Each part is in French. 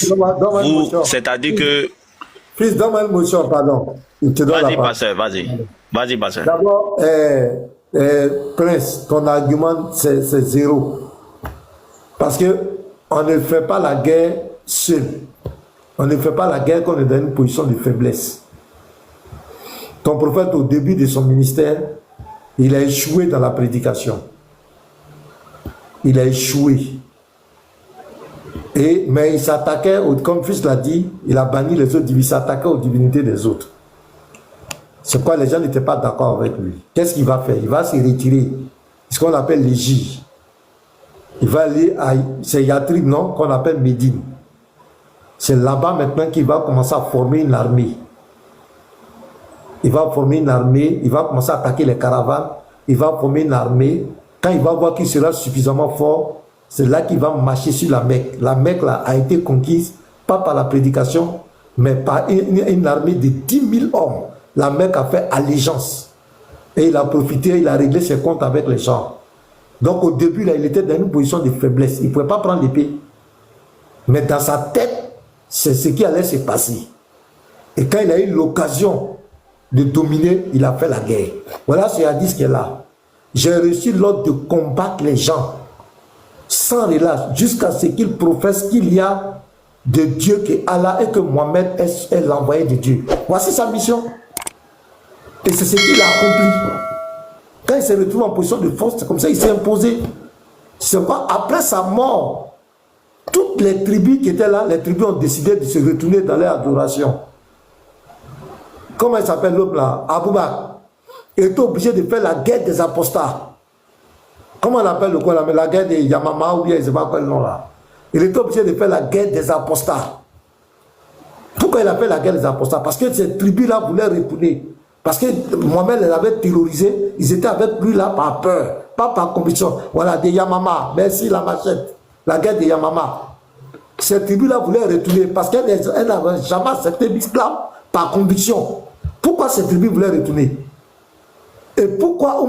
fils. C'est-à-dire que... Fils, donne-moi une motion, pardon. Vas-y, pasteur, vas-y. Vas-y, pasteur. D'abord, Prince, ton argument, c'est zéro. Parce que on ne fait pas la guerre seul. On ne fait pas la guerre quand on est dans une position de faiblesse. Ton prophète, au début de son ministère, il a échoué dans la prédication. Il a échoué. Mais il s'attaquait, comme fils l'a dit, il a banni les autres, il s'attaquait aux divinités des autres. C'est quoi, les gens n'étaient pas d'accord avec lui. Qu'est-ce qu'il va faire? Il va se retirer. C'est ce qu'on appelle l'Égypte. Il va aller à, c'est Yatrib, non, qu'on appelle Médine. C'est là-bas maintenant qu'il va commencer à former une armée. Il va former une armée, il va commencer à attaquer les caravanes, il va former une armée. Quand il va voir qu'il sera suffisamment fort, c'est là qu'il va marcher sur la Mecque. La Mecque là, a été conquise, pas par la prédication, mais par une armée de 10 000 hommes. La Mecque a fait allégeance. Et il a profité, il a réglé ses comptes avec les gens. Donc au début, là, il était dans une position de faiblesse. Il ne pouvait pas prendre l'épée. Mais dans sa tête, c'est ce qui allait se passer. Et quand il a eu l'occasion de dominer, il a fait la guerre. Voilà ce hadith qui est là. J'ai reçu l'ordre de combattre les gens sans relâche, jusqu'à ce qu'ils professent qu'il y a de Dieu, que Allah et que Mohamed est l'envoyé de Dieu. Voici sa mission. Et c'est ce qu'il a accompli. Quand il s'est retrouvé en position de force, c'est comme ça qu'il s'est imposé. C'est quoi? Après sa mort, toutes les tribus qui étaient là, les tribus ont décidé de se retourner dans leur adoration. Comment il s'appelle l'homme là? Abou Bakr. Il était obligé de faire la guerre des apostats. Comment on appelle le quoi là? Mais la guerre des Yamama ou bien je ne sais pas quoi le nom là. Il était obligé de faire la guerre des apostats. Pourquoi il a fait la guerre des apostats? Parce que ces tribus-là voulaient retourner. Parce que Mohamed les avait terrorisés. Ils étaient avec lui là par peur, pas par conviction. Voilà, des Yamama. Merci la machette. La guerre des Yamama. Ces tribus-là voulaient retourner parce qu'elles n'avaient jamais accepté l'islam par conviction. Pourquoi ces tribus voulaient retourner? Et pourquoi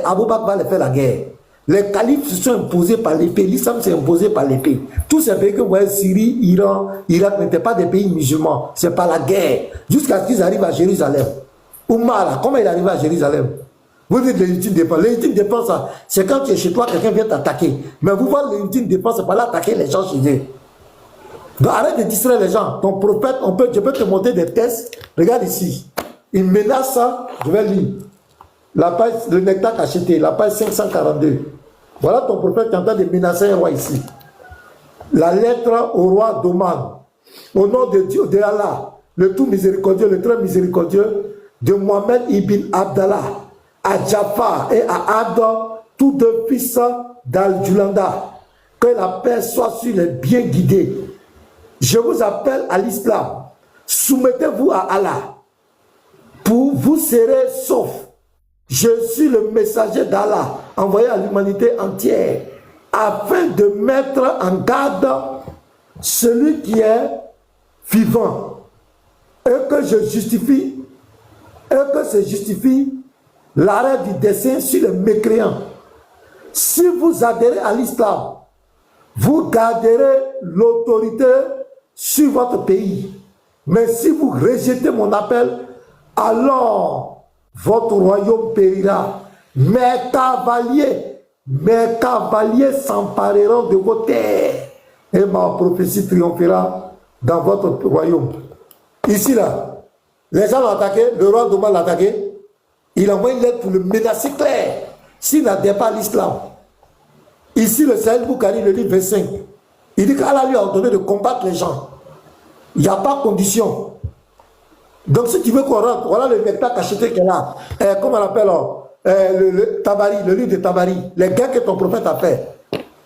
Abou Bakr va les faire la guerre? Les califes se sont imposés par l'épée, l'islam s'est imposé par l'épée. Tous ces pays que vous voyez, Syrie, Iran, Irak, n'étaient pas des pays musulmans. C'est par la guerre. Jusqu'à ce qu'ils arrivent à Jérusalem. Oumar, comment il arrive à Jérusalem? Vous dites légitime défense. Légitime défense, c'est quand tu es chez toi, quelqu'un vient t'attaquer. Mais vous voyez, légitime défense, c'est pas là attaquer les gens chez eux. Donc arrête de distraire les gens. Ton prophète, je peux te montrer des tests. Regarde ici. Il menace ça, je vais lire. La page, le nectar cacheté, la page 542. Voilà ton prophète qui est en train de menacer un roi ici. La lettre au roi d'Oman. Au nom de Dieu, de Allah, le tout miséricordieux, le très miséricordieux, de Mohamed ibn Abdallah, à Jafar et à Abd, tous deux fils d'Al-Julanda. Que la paix soit sur les bien guidés. Je vous appelle à l'islam. Soumettez-vous à Allah. Pour vous serez saufs. Je suis le messager d'Allah, envoyé à l'humanité entière, afin de mettre en garde celui qui est vivant, et que se justifie l'arrêt du dessein sur les mécréants. Si vous adhérez à l'islam, vous garderez l'autorité sur votre pays. Mais si vous rejetez mon appel, alors votre royaume périra. Mes cavaliers s'empareront de vos terres. Et ma prophétie triomphera dans votre royaume. Ici, là, les gens l'ont attaqué, le roi d'Oman l'a attaqué. Il envoie une lettre pour le menacer clair. S'il n'adhère pas à l'islam. Ici, le Sahel Boukari, le livre 25. Il dit qu'Allah lui a ordonné de combattre les gens. Il n'y a pas de condition. Donc si tu veux qu'on rentre, voilà le nectar cacheté qui est là. Comment on appelle le Tabari, le livre de Tabari, les guerres que ton prophète a fait.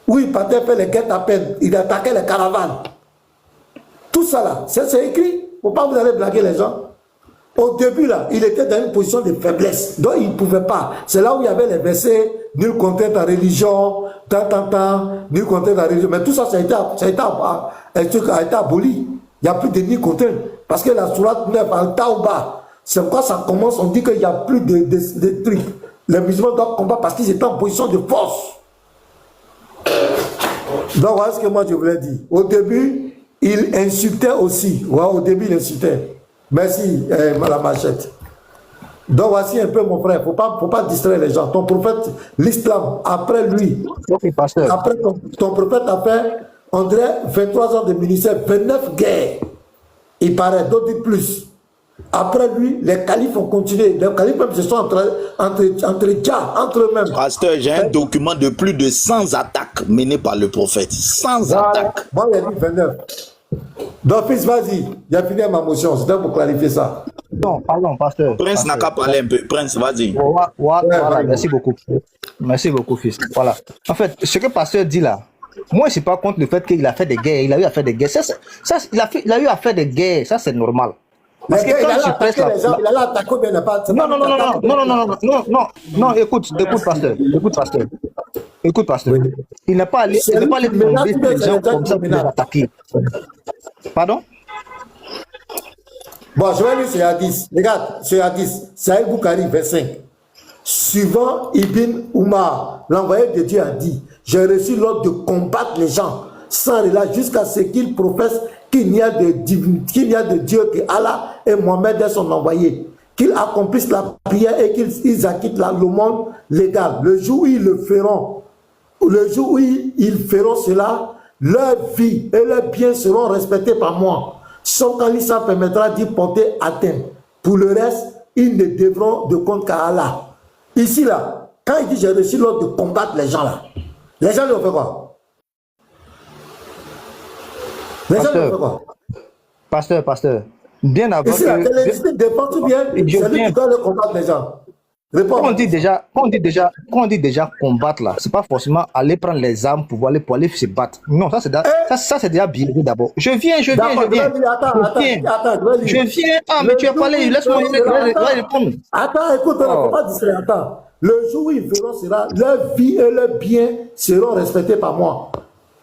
Oui, il partait faire les guerres à peine, il attaquait les caravanes. Tout ça là, c'est écrit. Il ne faut pas vous aller blaguer les gens. Au début là, il était dans une position de faiblesse. Donc il ne pouvait pas. C'est là où il y avait les versets, nul contre ta religion, nul contre ta religion. Mais tout ça, ça a été aboli. Il n'y a plus de ni contre. Parce que la sourate 9, Al-Tawbah, c'est quoi ça commence? On dit qu'il n'y a plus de trucs. Les musulmans doivent combattre parce qu'ils étaient en position de force. Donc voilà ce que moi je voulais dire. Au début, il insultait aussi. Ouais, au début, il insultait. Merci, la machette. Donc voici un peu mon frère, faut pas distraire les gens. Ton prophète, l'islam, après lui, après ton prophète a fait, on dirait 23 ans de ministère, 29 guerres. Il paraît, d'autres plus. Après lui, les califes ont continué. Les califes même se sont entre eux-mêmes. Pasteur, j'ai un document de plus de 100 attaques menées par le prophète. 100 attaques. Moi, il a dit 29. Donc, fils, vas-y, j'ai fini ma motion. C'était pour clarifier ça. Non, pardon, pasteur. Prince n'a qu'à parler un peu. Prince, vas-y. Voilà, merci beaucoup. Merci beaucoup, fils. Voilà. En fait, ce que pasteur dit là, moi, je ne suis pas contre le fait qu'il a fait des guerres. Il a eu à faire des guerres. Il a eu à faire des guerres. Ça, c'est normal. Parce que quand tu presses non, écoute, pasteur. Oui. Il n'est pas allé tomber des gens comme ça pour les attaquer. Pardon? Bon, je vais lire ce hadith. Regarde, ce hadith, Saïd Boukari, verset 5. Suivant Ibn Umar, l'envoyé de Dieu a dit, j'ai reçu l'ordre de combattre les gens sans relâche jusqu'à ce qu'ils professent qu'il n'y a de Dieu que Allah et Mohammed est son envoyé, qu'ils accomplissent la prière et qu'ils acquittent le monde légal. Le jour où ils le feront, cela, leur vie et leurs biens seront respectés par moi. Sauf quand l'Islam permettra d'y porter atteinte. Pour le reste, ils ne devront de compte qu'à Allah. Ici, là, quand il dit j'ai reçu l'ordre de combattre les gens là, les gens lui ont fait quoi? Les gens lui ont fait quoi? Pasteur, bien avant ici, là, que... défends-tu bien, c'est lui qui doit le combattre les gens. Quand on dit déjà combattre là, c'est pas forcément aller prendre les armes pour aller se battre. Non, ça c'est déjà bien d'abord. Je viens. Ah, mais tu as parlé, laisse-moi répondre. Attends, écoute, on ne peut pas distraire. Attends. Le jour où ils verront cela, leur vie et leurs biens seront respectés par moi.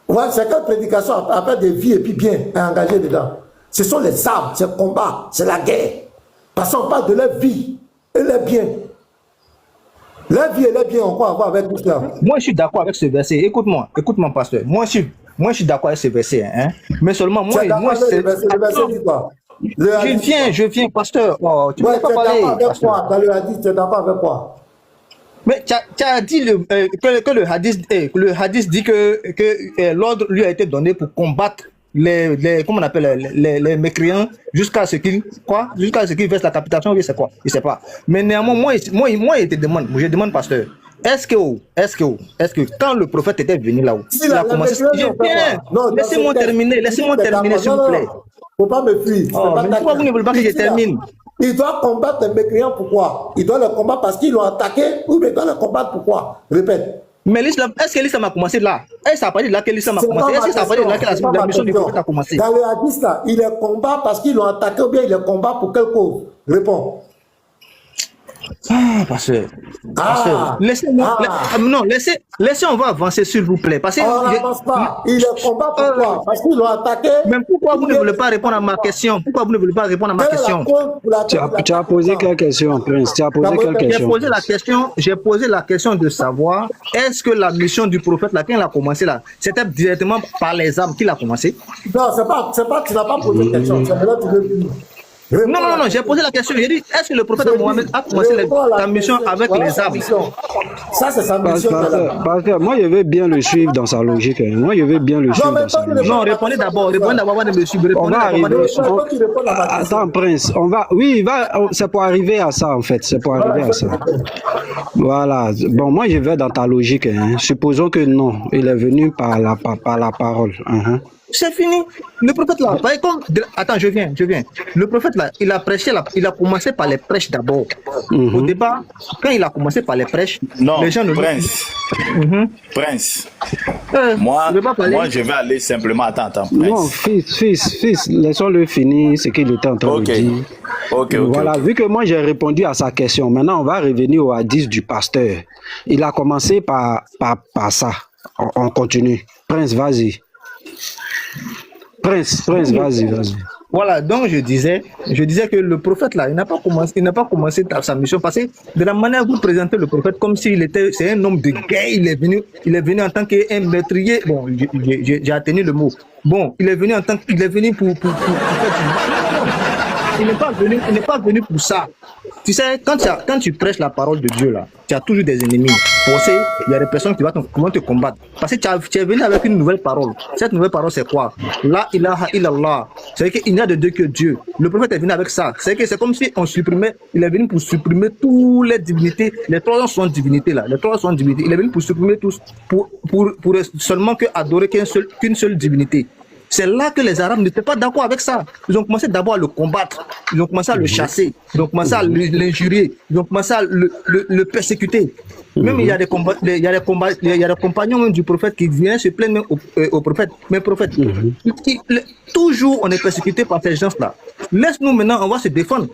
Ouais, c'est quelle prédication après des vies et puis biens engagés dedans. Ce sont les armes, c'est le combat, c'est la guerre. Parce qu'on parle de leur vie et leurs biens. La vie et les biens ont quoi à voir avec tout cela? Moi, je suis d'accord avec ce verset. Écoute-moi, pasteur. Moi, je suis d'accord avec ce verset. Hein? Mais seulement, moi, c'est... Le verset dit quoi? Je viens, pasteur. Oh, tu ne peux pas parler. Dans le hadith, tu es d'accord avec quoi? Mais tu as dit que le hadith dit que l'ordre lui a été donné pour combattre comment on appelle les mécréants jusqu'à ce qu'ils fassent la capitation, oui, c'est quoi, je sais pas. Mais néanmoins, moi je te demande, pasteur, est-ce que quand le prophète était venu là-haut, il a commencé, laissez-moi terminer, s'il vous plaît. Faut pas me fuir. Pourquoi vous ne voulez pas que je termine? Il doit combattre les mécréants, pourquoi? Il doit le combattre parce qu'ils l'ont attaqué, ou bien il doit le combattre pourquoi? Répète. Mais l'islam, est-ce que l'islam a commencé là? Est-ce que ça n'a pas dit là que l'islam a commencé? Est-ce que ça n'a pas dit là que la mission du prophète a commencé? Dans le hadith là, il est combat parce qu'ils l'ont attaqué ou bien il est combat pour quelle cause? Réponds. Ah, pasteur. Laissez-moi. Non, laissez, on va avancer, s'il vous plaît. Parce que on n'avance pas. Il est combat pourquoi? Parce qu'ils l'ont attaqué. Mais pourquoi vous ne voulez pas répondre à ma question? Tu as posé quelle question, Prince? J'ai posé la question de savoir est-ce que la mission du prophète, là, quand il a commencé là, c'était directement par les armes qu'il a commencé? Non, c'est pas, tu n'as pas posé la question. C'est là que tu veux dire. Non, j'ai posé la question. J'ai dit, est-ce que le prophète Mohammed a commencé la mission avec les armes? Ça, c'est sa mission. Pasteur, moi, je veux bien le suivre dans sa logique. Non, répondez d'abord. Avant de me suivre. Attends, Prince. C'est pour arriver à ça, en fait. Voilà. Bon, moi, je vais dans ta logique. Hein. Supposons que non. Il est venu par la parole. C'est fini. Le prophète là, attends, je viens. Le prophète là, il a prêché, il a commencé par les prêches d'abord. Au départ, quand il a commencé par les prêches, les gens ne Prince. Moi, je vais aller simplement. Attends, Prince. Non, fils, laissons-le finir ce qu'il était en train de dire. Voilà, vu que moi j'ai répondu à sa question, maintenant on va revenir au hadith du pasteur. Il a commencé par ça. On continue. Prince, vas-y. Prince, vas-y. Voilà, donc je disais que le prophète là, il n'a pas commencé sa mission parce que de la manière dont vous présentez le prophète comme c'est un homme de guerre, il est venu en tant qu'un meurtrier. Bon, j'ai atteint le mot. Bon, il est venu pour faire il n'est pas venu pour ça. Tu sais, quand tu prêches la parole de Dieu là, tu as toujours des ennemis. Pour ça, il y a des personnes qui vont te combattre. Parce que tu es venu avec une nouvelle parole. Cette nouvelle parole, c'est quoi? La ilaha illallah. C'est-à-dire qu'il n'y a de Dieu que Dieu. Le prophète est venu avec ça. C'est comme si on supprimait, il est venu pour supprimer toutes les divinités, les 360 divinités là, les 360 divinités. Il est venu pour supprimer tous, pour seulement que adorer qu'une seule divinité. C'est là que les Arabes n'étaient pas d'accord avec ça. Ils ont commencé d'abord à le combattre, ils ont commencé à le chasser, ils ont commencé à l'injurier, ils ont commencé à le persécuter. Même il y a des compagnons même du prophète qui viennent se plaindre au prophète. Mais prophète, toujours on est persécuté par ces gens-là. Laisse-nous maintenant, on va se défendre.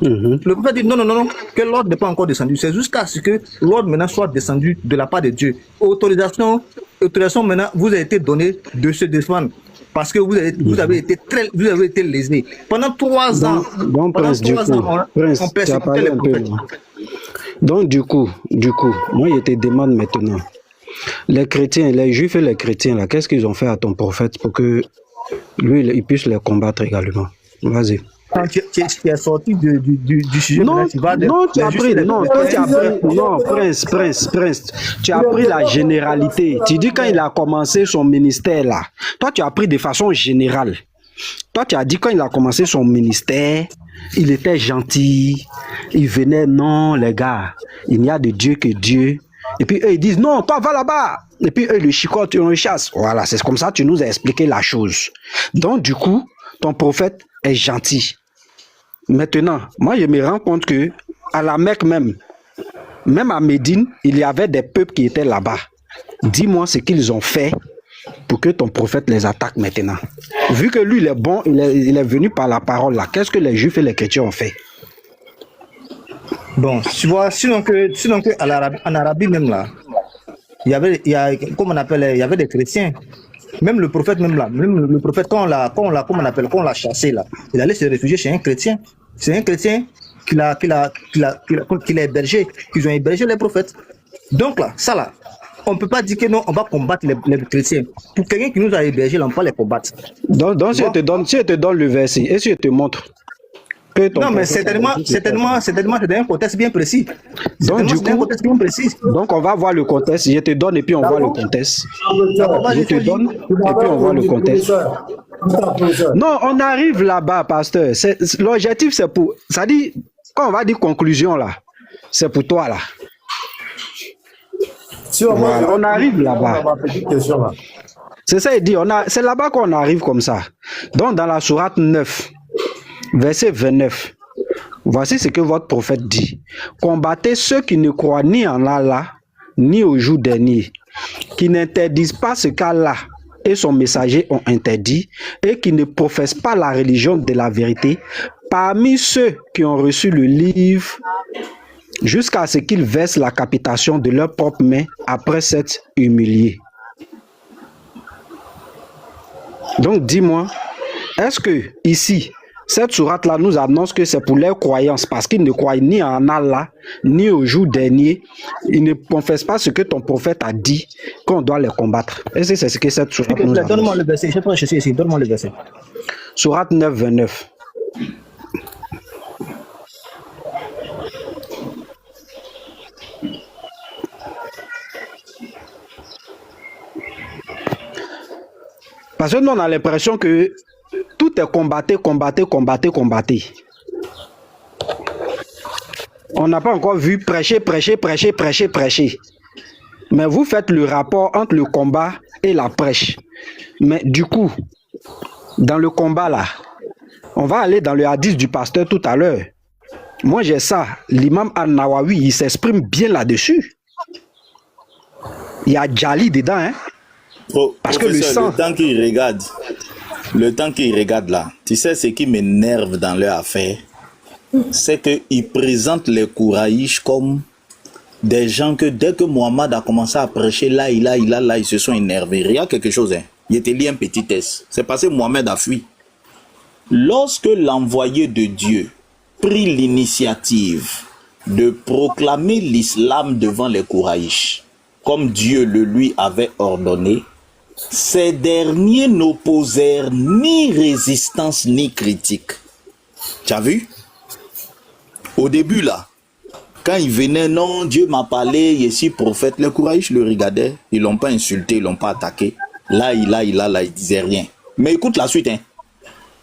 Le prophète dit non, que l'ordre n'est pas encore descendu. C'est jusqu'à ce que l'ordre maintenant soit descendu de la part de Dieu. Autorisation maintenant vous a été donnée de se défendre. Parce que vous avez été lésés. Pendant 3 ans, on persécutait les prophètes. Donc du coup, moi je te demande maintenant, les chrétiens, les juifs et les chrétiens, là, qu'est-ce qu'ils ont fait à ton prophète pour que lui, il puisse les combattre également? Vas-y. Quand tu es sorti du sujet, Prince, tu as pris la généralité. Tu dis quand il a commencé son ministère là, toi tu as pris de façon générale. Toi tu as dit quand il a commencé son ministère, il était gentil, il venait, non les gars, il n'y a de Dieu que Dieu. Et puis eux ils disent non, toi va là-bas. Et puis eux le chicotent, on le chasse. Voilà, c'est comme ça que tu nous as expliqué la chose. Donc du coup, ton prophète est gentil. Maintenant, moi je me rends compte que à la Mecque même à Médine, il y avait des peuples qui étaient là-bas. Dis-moi ce qu'ils ont fait pour que ton prophète les attaque maintenant. Vu que lui il est bon, il est venu par la parole là. Qu'est-ce que les juifs et les chrétiens ont fait? Bon, tu vois, sinon que en Arabie même là, il y avait des chrétiens. Même le prophète quand on l'a chassé là, il allait se réfugier chez un chrétien. C'est un chrétien qu'il a hébergé, qu'ils ont hébergé les prophètes. Donc là, ça là, on ne peut pas dire que non, on va combattre les chrétiens. Pour quelqu'un qui nous a hébergés, là, on ne peut pas les combattre. Donc si je te donne le verset, et si je te montre que ton... Non, mais certainement, c'est un contexte bien précis. Donc du coup, donc on va voir le contexte, je te donne et puis on voit le contexte. Je te donne et puis on voit le contexte. Non, on arrive là-bas, pasteur. L'objectif, c'est pour... Ça dit, quand on va dire conclusion là, c'est pour toi là. Voilà, on arrive là-bas. C'est ça, il dit, c'est là-bas qu'on arrive comme ça. Donc dans la sourate 9, verset 29, voici ce que votre prophète dit. Combattez ceux qui ne croient ni en Allah, ni au jour dernier, qui n'interdisent pas ce qu'Allah et son messager ont interdit, et qui ne professent pas la religion de la vérité, parmi ceux qui ont reçu le livre, jusqu'à ce qu'ils versent la capitation de leurs propres mains après s'être humiliés. Donc dis-moi, est-ce que ici, cette sourate-là nous annonce que c'est pour leurs croyances, parce qu'ils ne croient ni en Allah, ni au jour dernier, ils ne confessent pas ce que ton prophète a dit, qu'on doit les combattre. Est-ce que c'est ce que cette sourate nous annonce? Donne-moi le verset, je suis ici, donne-moi le verset. Sourate 9, 29. Parce que nous, on a l'impression que tout est combatté. On n'a pas encore vu prêcher. Mais vous faites le rapport entre le combat et la prêche. Mais du coup, dans le combat là, on va aller dans le hadith du pasteur tout à l'heure. Moi j'ai ça, l'imam An-Nawawi, il s'exprime bien là-dessus. Il y a Djali dedans, hein. Parce que le temps qu'il regarde là, tu sais ce qui m'énerve dans leur affaire, c'est qu'ils présentent les Kouraïches comme des gens que dès que Mohammed a commencé à prêcher, là, ils se sont énervés. Regarde quelque chose, hein. Il te lit un petit test. C'est parce que Mohammed a fui. lorsque l'envoyé de Dieu prit l'initiative de proclamer l'islam devant les Kouraïches, comme Dieu le lui avait ordonné, ces derniers n'opposèrent ni résistance ni critique. Tu as vu? Au début là, quand il venait, non, Dieu m'a parlé, je suis prophète, les Kouraïches le regardaient, ils l'ont pas insulté, ils l'ont pas attaqué. Là, il disait rien. Mais écoute la suite, hein.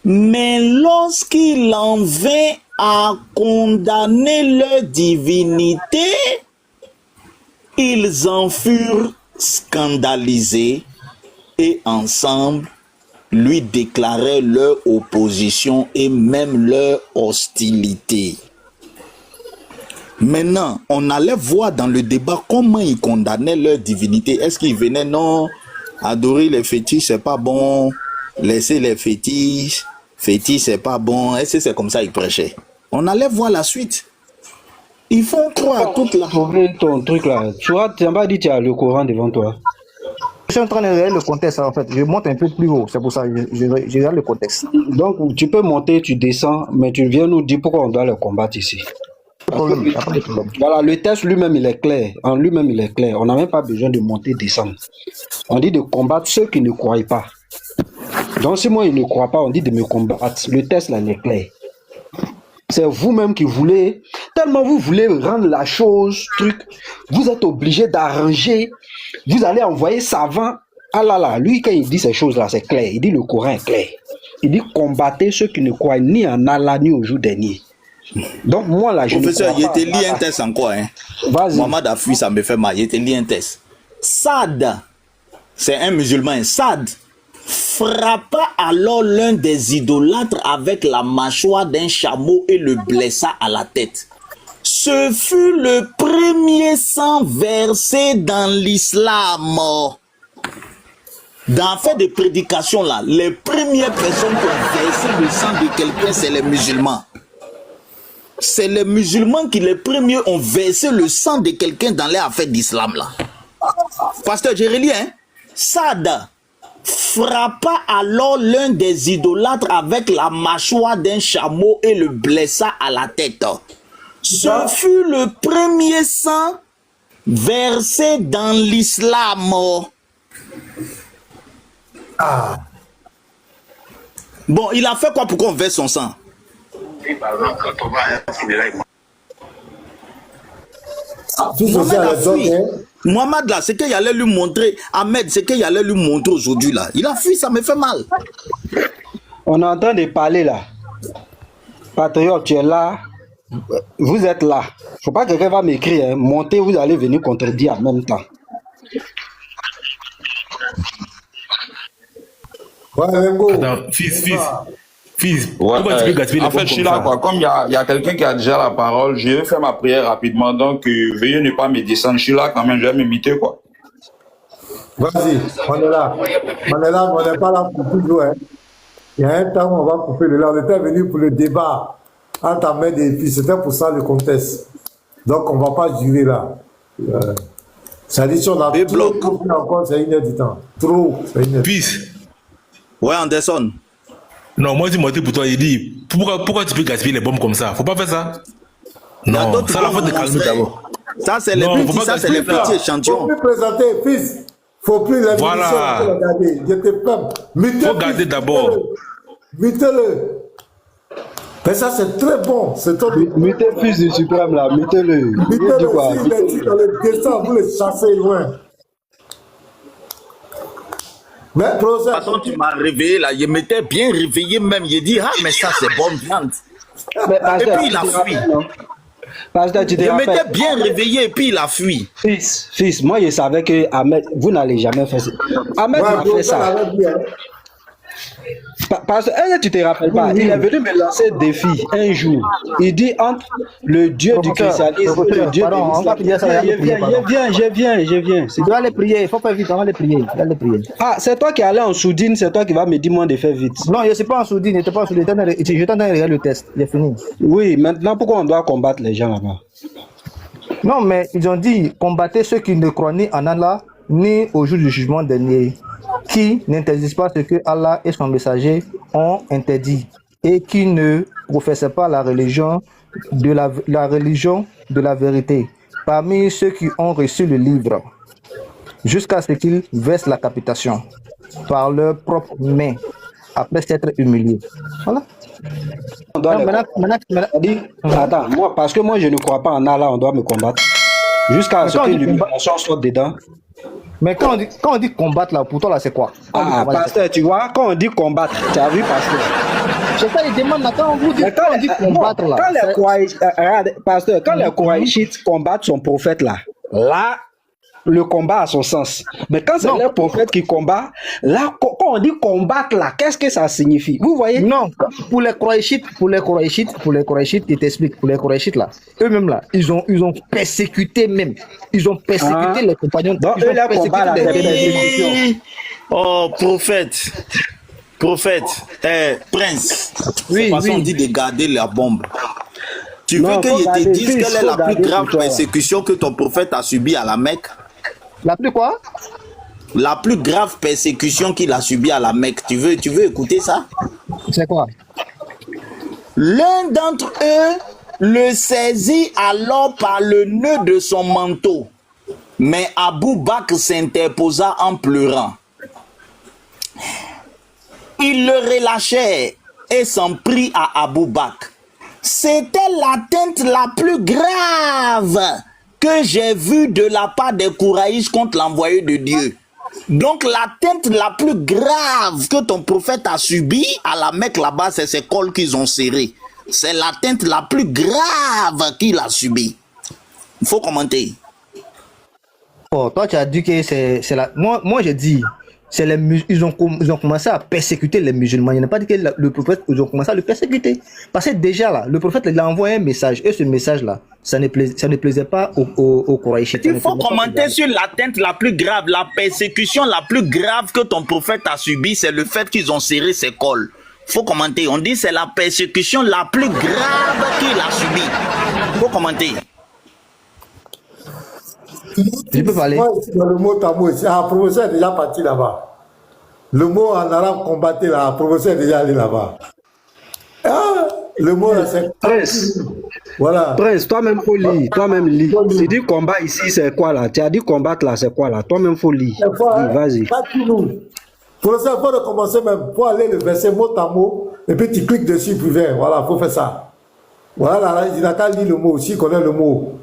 Mais lorsqu'il en vint à condamner leur divinité, ils en furent scandalisés et ensemble lui déclaraient leur opposition et même leur hostilité. Maintenant, on allait voir dans le débat comment ils condamnaient leur divinité. Est-ce qu'ils venaient, non, adorer les fétiches, c'est pas bon, laisser les fétiches c'est pas bon. Est-ce que c'est comme ça qu'ils prêchaient? On allait voir la suite. Ils font croire toute la... Ton truc là, tu vois, tu n'as pas dit que tu as le Coran devant toi. Je suis en train de regarder le contexte en fait. Je monte un peu plus haut, c'est pour ça que je regarde le contexte. Donc tu peux monter, tu descends, mais tu viens nous dire pourquoi on doit le combattre ici. Voilà, le texte lui-même il est clair. En lui-même il est clair. On n'a même pas besoin de monter, descendre. On dit de combattre ceux qui ne croient pas. Donc si moi il ne croit pas, on dit de me combattre. Le texte là il est clair. C'est vous-même qui voulez, tellement vous voulez rendre la chose, truc, vous êtes obligé d'arranger, vous allez envoyer savant. Ah là là, lui quand il dit ces choses-là, c'est clair. Il dit le Coran est clair. Il dit combattez ceux qui ne croient ni en Allah ni au jour dernier. Donc moi là, je professeur, il te lit un test encore, hein. Mohamed a fui, ça me fait mal. Il te lit un test. Saad, c'est un musulman. Saad frappa alors l'un des idolâtres avec la mâchoire d'un chameau et le blessa à la tête. Ce fut le premier sang versé dans l'islam. Dans fait de prédication là, les premières personnes qui ont versé le sang de quelqu'un, c'est les musulmans. C'est les musulmans qui les premiers ont versé le sang de quelqu'un dans les affaires d'islam là. Pasteur Jérélie, hein? Saad frappa alors l'un des idolâtres avec la mâchoire d'un chameau et le blessa à la tête. Ce fut le premier sang versé dans l'islam. Ah. Bon, il a fait quoi pour qu'on verse son sang? Mohamed là, c'est qu'il allait lui montrer, Ahmed, c'est qu'il allait lui montrer aujourd'hui là. Il a fui, ça me fait mal. On est en train de parler là. Patriote, tu es là. Vous êtes là. Faut pas que quelqu'un va m'écrire. Hein. Montez, vous allez venir contredire en même temps. Attends, fils. Ouais, pourquoi tu peux gaspiller les en fait, je suis là, quoi. Comme il y a quelqu'un qui a déjà la parole, je vais faire ma prière rapidement. Donc, veuillez ne pas me descendre. Je suis là quand même, je vais m'imiter, quoi. Vas-y, on est là. On n'est pas là pour toujours. Hein. Il y a un temps où on va couper le là. On était venu pour le débat entre Ahmed et puis c'était pour ça le contexte. Donc, on ne va pas jurer là. Ça dit, si on a trop encore, c'est 1 heure du temps. Trop, c'est 1 heure. Fils. Ouais, Anderson. Non, moi, je dis pour toi, il dit, pourquoi tu peux gaspiller les bombes comme ça? Faut pas faire ça. Non, ça, la faute de calmer d'abord. Ça, c'est les petits échantillons. Faut plus présenter, fils. Faut plus la voilà. Regarder. Je te plains. Faut garder d'abord. Mettez-le. Mais ça, c'est très bon. C'est ton... Mettez le fils du suprême là, mettez-le. Mettez-le. S'il est dit dans le dessin, vous le chassez loin. Mais, de toute façon, tu m'as réveillé là, il m'était bien réveillé même. Il dit, ah, mais ça, c'est bonne viande. Et puis il a fui. Je m'étais bien réveillé et puis il a fui. Fils, moi je savais que Ahmed, vous n'allez jamais faire ça. Ahmed m'a fait ça. Parce que tu te rappelles pas, il est venu me lancer un défi un jour. Il dit entre le Dieu du christianisme et le Dieu de l'islam. Je viens. Tu dois aller prier, il faut pas vite, on va aller prier. Ah, c'est toi qui es allé en sourdine, c'est toi qui vas me dire moi de faire vite. Non, je ne suis pas en sourdine, je n'étais pas en sourdine. Je t'entends regarder le test, j'ai fini. Oui, maintenant pourquoi on doit combattre les gens là-bas? Non, mais ils ont dit combattez ceux qui ne croient ni en Allah, ni au jour du jugement dernier, qui n'interdisent pas ce que Allah et son messager ont interdit. et qui ne professent pas la religion de la vérité parmi ceux qui ont reçu le livre, jusqu'à ce qu'ils versent la capitation par leurs propres mains, après s'être humiliés. Voilà. Attends, moi, parce que moi je ne crois pas en Allah, on doit me combattre. Jusqu'à ce que l'humiliation soit dedans. Mais quand on dit combattre là, pour toi là, c'est quoi? Pasteur, tu vois, quand on dit combattre, tu as vu, pasteur? C'est ça, il demande là, quand on dit combattre là. Quand les Koraïchites combattent son prophète là, le combat a son sens. Mais quand c'est le prophète qui combat, là, quand on dit combattre là, qu'est-ce que ça signifie? Vous voyez? Non, pour les Koraïchites, ils t'expliquent, pour les Koraïchites là, eux-mêmes là, ils ont persécuté même. Ils ont persécuté les compagnons. Donc, eux, là, combat la persécution. Oh, prophète, prince, oui, parce qu'on dit de garder la bombe. Tu veux que je te dise quelle est la plus grave persécution que ton prophète a subie à la Mecque? La plus quoi? La plus grave persécution qu'il a subie à la Mecque. Tu veux écouter ça? C'est quoi? L'un d'entre eux le saisit alors par le nœud de son manteau. Mais Abou Bakr s'interposa en pleurant. Il le relâchait et s'en prit à Abou Bakr. C'était l'atteinte la plus grave que j'ai vue de la part des Kouraïs contre l'envoyé de Dieu. Donc l'atteinte la plus grave que ton prophète a subie à la Mecque là-bas, c'est ces cols qu'ils ont serrés. C'est l'atteinte la plus grave qu'il a subie. Il faut commenter. Oh, toi tu as dit que c'est la... Moi je dis... Ils ont commencé à persécuter les musulmans. Il n'a pas dit que le prophète, ils ont commencé à le persécuter. Parce que déjà là, le prophète il a envoyé un message. Et ce message-là, ça ne plaisait pas aux Koraïchites. Il faut commenter sur l'atteinte la plus grave. La persécution la plus grave que ton prophète a subie, c'est le fait qu'ils ont serré ses cols. Il faut commenter. On dit c'est la persécution la plus grave qu'il a subie. Il faut commenter. Je peux parler. Le mot tamou, la professeur est déjà parti là-bas. Le mot en arabe combattre, la professeur est déjà allé là-bas. Ah, le mot là, c'est Prince. Voilà. Prince, toi-même faut lire. Toi-même lis. Tu dis combat ici, c'est quoi là? Tu as dit combattre là, c'est quoi là? Toi-même faut lire. Vas-y. Professeur, il faut recommencer même. Il faut aller le verset mot à mot. Et puis tu cliques dessus, puis viens. Voilà, il faut faire ça. Voilà, là, il n'a qu'à lire le mot aussi, il connaît le mot.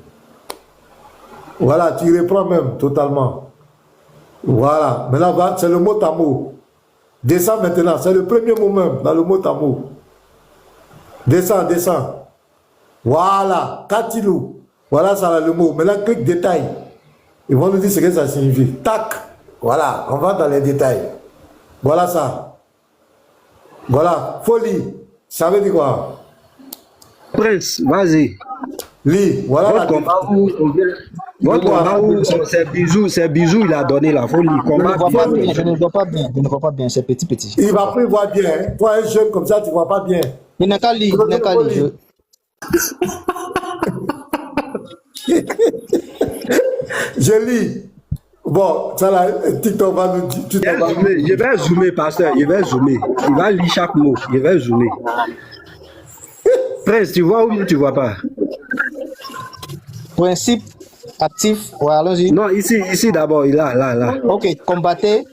Voilà, tu reprends même totalement. Voilà, maintenant c'est le mot à mot. Descends maintenant, c'est le premier mot même dans le mot à mot. Descends. Voilà, Katilou. Voilà, ça a le mot. Maintenant, clique détail. Ils vont nous dire ce que ça signifie. Tac. Voilà, on va dans les détails. Voilà ça. Voilà, folie. Ça veut dire quoi? Prince, vas-y. Lis, voilà. C'est bisous, il a donné la folie. Je ne vois pas bien, c'est petit. Il va plus voir bien. Hein. Toi, un jeune comme ça, tu ne vois pas bien. Il n'a qu'à lire, Je lis. Bon, ça là, TikTok va nous dire. Je vais zoomer, pasteur, il va lire chaque mot, je vais zoomer. Prince, tu vois ou tu vois pas? Principe actif, ouais, allons-y. Non, ici d'abord, là. Ok, combattez,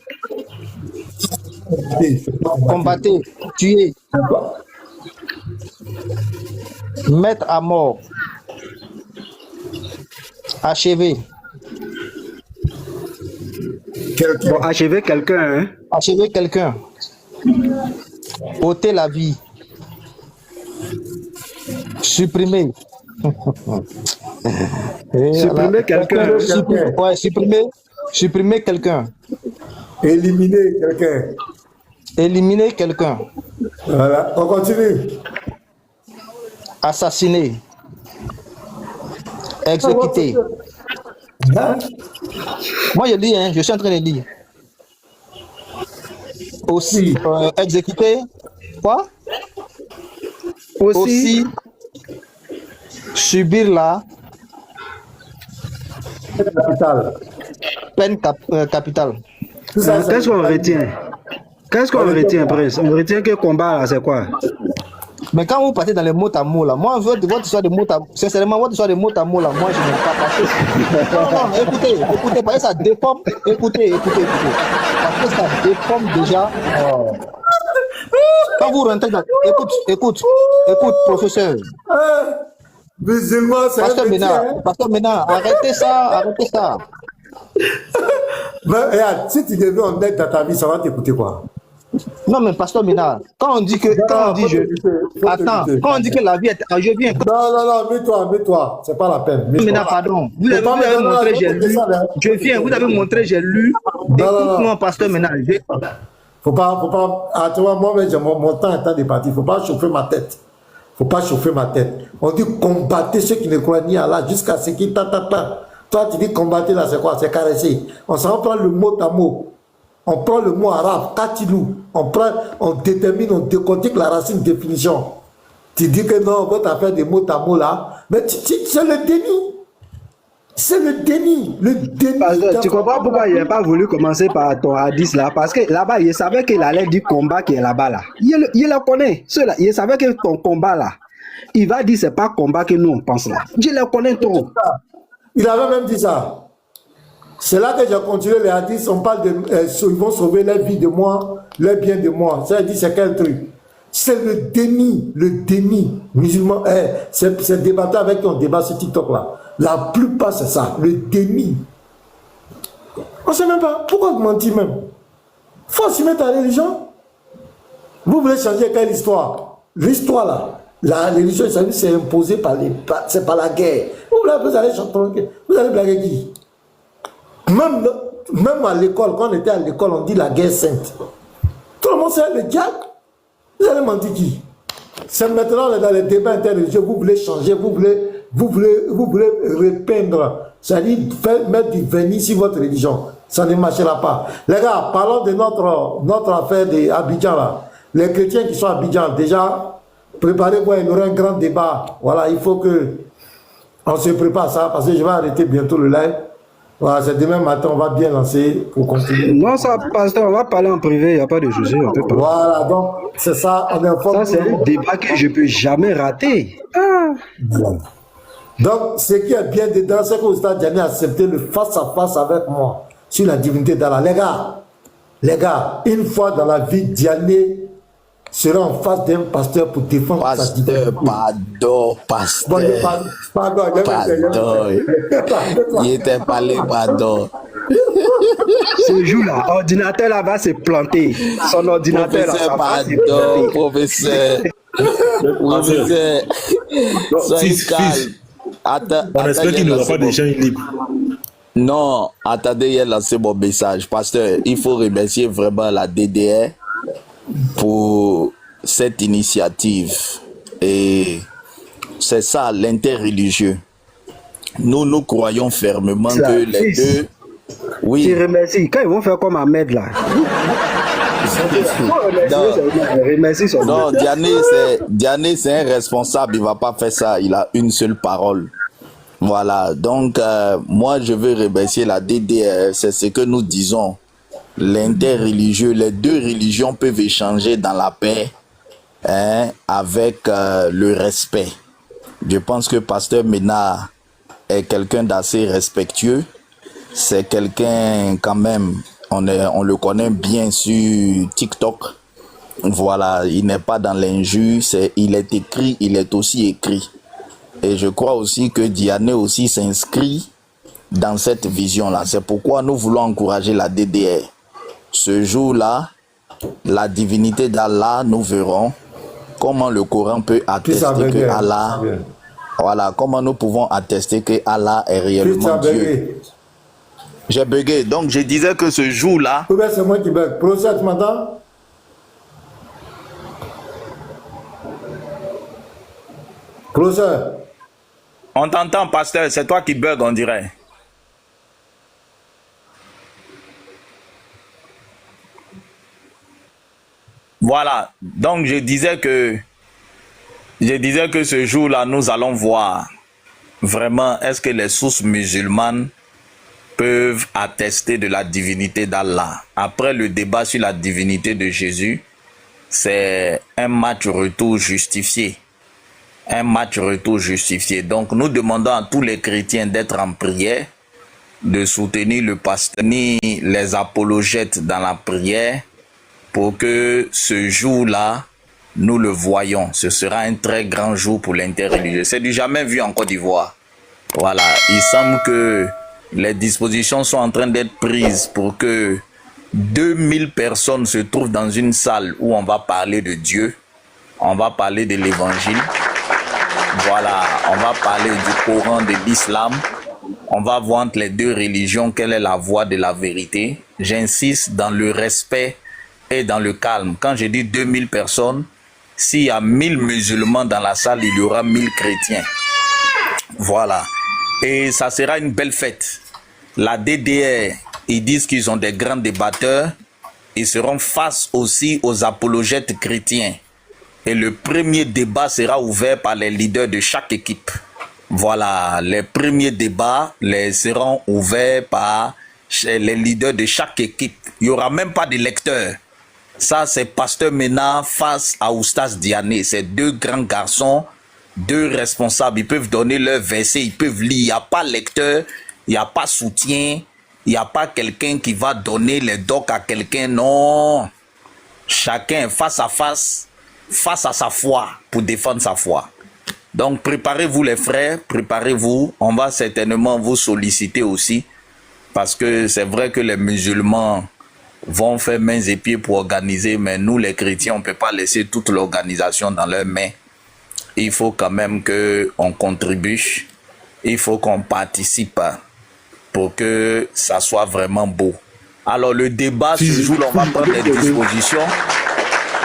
tuer, mettre à mort, achever. Bon, achever quelqu'un, hein? Achever quelqu'un. Ôter la vie. Supprimer. Supprimer quelqu'un. Ouais, supprimer quelqu'un. Éliminer quelqu'un. Voilà, on continue. Assassiner. Exécuter. Moi je lis, hein, je suis en train de lire. Aussi, exécuter. Quoi? Aussi subir la peine capitale. Qu'est-ce qu'on retient? Prince? On retient que combat là, c'est quoi? Mais quand vous partez dans les mots à mots là, moi, votre histoire de mots à mots, sincèrement, votre histoire de mots à mots là, moi, je n'aime pas passer. Non, écoutez, parce que ça déforme, écoutez. Parce que ça déforme déjà. Quand vous rentrez dans. Écoute, professeur. Musulman, c'est Pasteur Ménard, arrêtez ça. Ben, regarde, si tu deviens honnête dans ta vie, ça va t'écouter quoi? Non, mais Pasteur Ménard, quand on dit que la vie est. Je viens. Non, mets-toi, c'est pas la peine. Ménard, pardon. Vous avez montré, j'ai lu. Je viens, vous avez montré, j'ai lu. Écoute-moi, Pasteur Ménard. Faut pas. Ah, tu vois, moi, mon temps est en départi. Faut pas chauffer ma tête. On dit combattez ceux qui ne croient ni à Allah jusqu'à ce qu'ils Toi, tu dis combattez là, c'est quoi? C'est caresser. On s'en prend le mot à mot. On prend le mot arabe, katilou. On détermine, on décortique la racine définition. Tu dis que non, votre affaire des mots à mots là, mais c'est le déni. C'est le déni. Tu comprends pourquoi il n'a pas voulu commencer par ton hadith là? Parce que là-bas, il savait qu'il allait dire combat qui est là-bas là. Il le connaît. Ceux-là, il savait que ton combat là, il va dire c'est pas combat que nous on pense là. Je le connais trop. Il avait même dit ça. C'est là que j'ai continué les hadiths. On parle de ils vont sauver leur vie de moi, leur bien de moi. Ça dit c'est quel truc? C'est le déni. Musulman, c'est débattu avec ton débat sur TikTok là. La plupart, c'est ça, le déni. On ne sait même pas. Pourquoi vous mentez même? Il faut s'y mettre à la religion. Vous voulez changer quelle histoire? L'histoire là, la religion, c'est imposé c'est par la guerre. Vous allez chanter, vous allez blaguer qui? Même à l'école, quand on était à l'école, on dit la guerre sainte. Tout le monde sait le diable. Vous allez mentir qui? C'est maintenant dans les débats interreligieux, vous voulez changer, vous voulez repeindre, c'est-à-dire mettre du vernis sur votre religion. Ça ne marchera pas. Les gars, parlons de notre affaire d'Abidjan là. Les chrétiens qui sont à Abidjan, déjà, préparez-vous, il y aura un grand débat. Voilà, il faut que on se prépare à ça, parce que je vais arrêter bientôt le live. Voilà, c'est demain matin, on va bien lancer pour continuer. Non, ça, pasteur, on va parler en privé, il n'y a pas de souci. Voilà, donc, c'est ça, on informe. Ça, c'est un débat que je ne peux jamais rater. Bon. Donc, ce qui est bien dedans, c'est que Oustaz Diané a accepté le face-à-face avec moi sur la divinité d'Allah. Les gars, une fois dans la vie, Diané sera en face d'un pasteur pour défendre sa divinité. Pasteur. Pardon. Il était parlé, pardon. Ce jour-là, l'ordinateur là va se planter. Son ordinateur là, ça va se planter. Professeur. Soyez calme. On espère qu'il n'y aura pas de gens libres. Non, attendez, il a lancé mon message. Pasteur, il faut remercier vraiment la DDR pour cette initiative. Et c'est ça, l'interreligieux. Nous croyons fermement que les deux... Oui. Je remercie. Quand ils vont faire comme Ahmed là. Non, Diané, c'est un responsable. Il ne va pas faire ça. Il a une seule parole. Voilà. Donc, moi, je veux remercier la DDR. C'est ce que nous disons. L'interreligieux, les deux religions peuvent échanger dans la paix, hein, avec le respect. Je pense que Pasteur Ménard est quelqu'un d'assez respectueux. C'est quelqu'un quand même, on le connaît bien sur TikTok. Voilà, il n'est pas dans l'injure, il est écrit, il est aussi écrit. Et je crois aussi que Diané aussi s'inscrit dans cette vision-là. C'est pourquoi nous voulons encourager la DDR. Ce jour-là, la divinité d'Allah, nous verrons comment le Coran peut attester que Allah... Voilà, comment nous pouvons attester que Allah est réellement Dieu. J'ai bugué. Donc, je disais que ce jour-là... C'est moi qui bug. Professeur, tu m'entends? Professeur. On t'entend, pasteur. C'est toi qui bug, on dirait. Voilà. Donc, je disais que ce jour-là, nous allons voir vraiment est-ce que les sources musulmanes peuvent attester de la divinité d'Allah. Après le débat sur la divinité de Jésus, c'est un match retour justifié. Un match retour justifié. Donc nous demandons à tous les chrétiens d'être en prière, de soutenir le pasteur, les apologètes dans la prière, pour que ce jour-là, nous le voyons. Ce sera un très grand jour pour l'interreligieux. C'est du jamais vu en Côte d'Ivoire. Voilà, il semble que les dispositions sont en train d'être prises pour que 2000 personnes se trouvent dans une salle où on va parler de Dieu, on va parler de l'évangile, voilà, on va parler du Coran, de l'islam, on va voir entre les deux religions quelle est la voie de la vérité. J'insiste dans le respect et dans le calme. Quand je dis 2000 personnes, s'il y a 1000 musulmans dans la salle, il y aura 1000 chrétiens. Voilà. Et ça sera une belle fête. La DDR, ils disent qu'ils ont des grands débatteurs. Ils seront face aussi aux apologètes chrétiens. Et le premier débat sera ouvert par les leaders de chaque équipe. Voilà, les premiers débats seront ouverts par les leaders de chaque équipe. Il n'y aura même pas de lecteurs. Ça, c'est Pasteur Mena face à Oustaz Diané. C'est deux grands garçons, deux responsables. Ils peuvent donner leur verset, ils peuvent lire. Il n'y a pas lecteur, il n'y a pas soutien, il n'y a pas quelqu'un qui va donner les docs à quelqu'un. Non. Chacun face à sa foi, pour défendre sa foi. Donc, préparez-vous les frères, préparez-vous. On va certainement vous solliciter aussi. Parce que c'est vrai que les musulmans vont faire mains et pieds pour organiser, mais nous les chrétiens, on ne peut pas laisser toute l'organisation dans leurs mains. Il faut quand même qu'on contribue, il faut qu'on participe pour que ça soit vraiment beau. Alors le débat, ce jour-là, on va prendre des dispositions.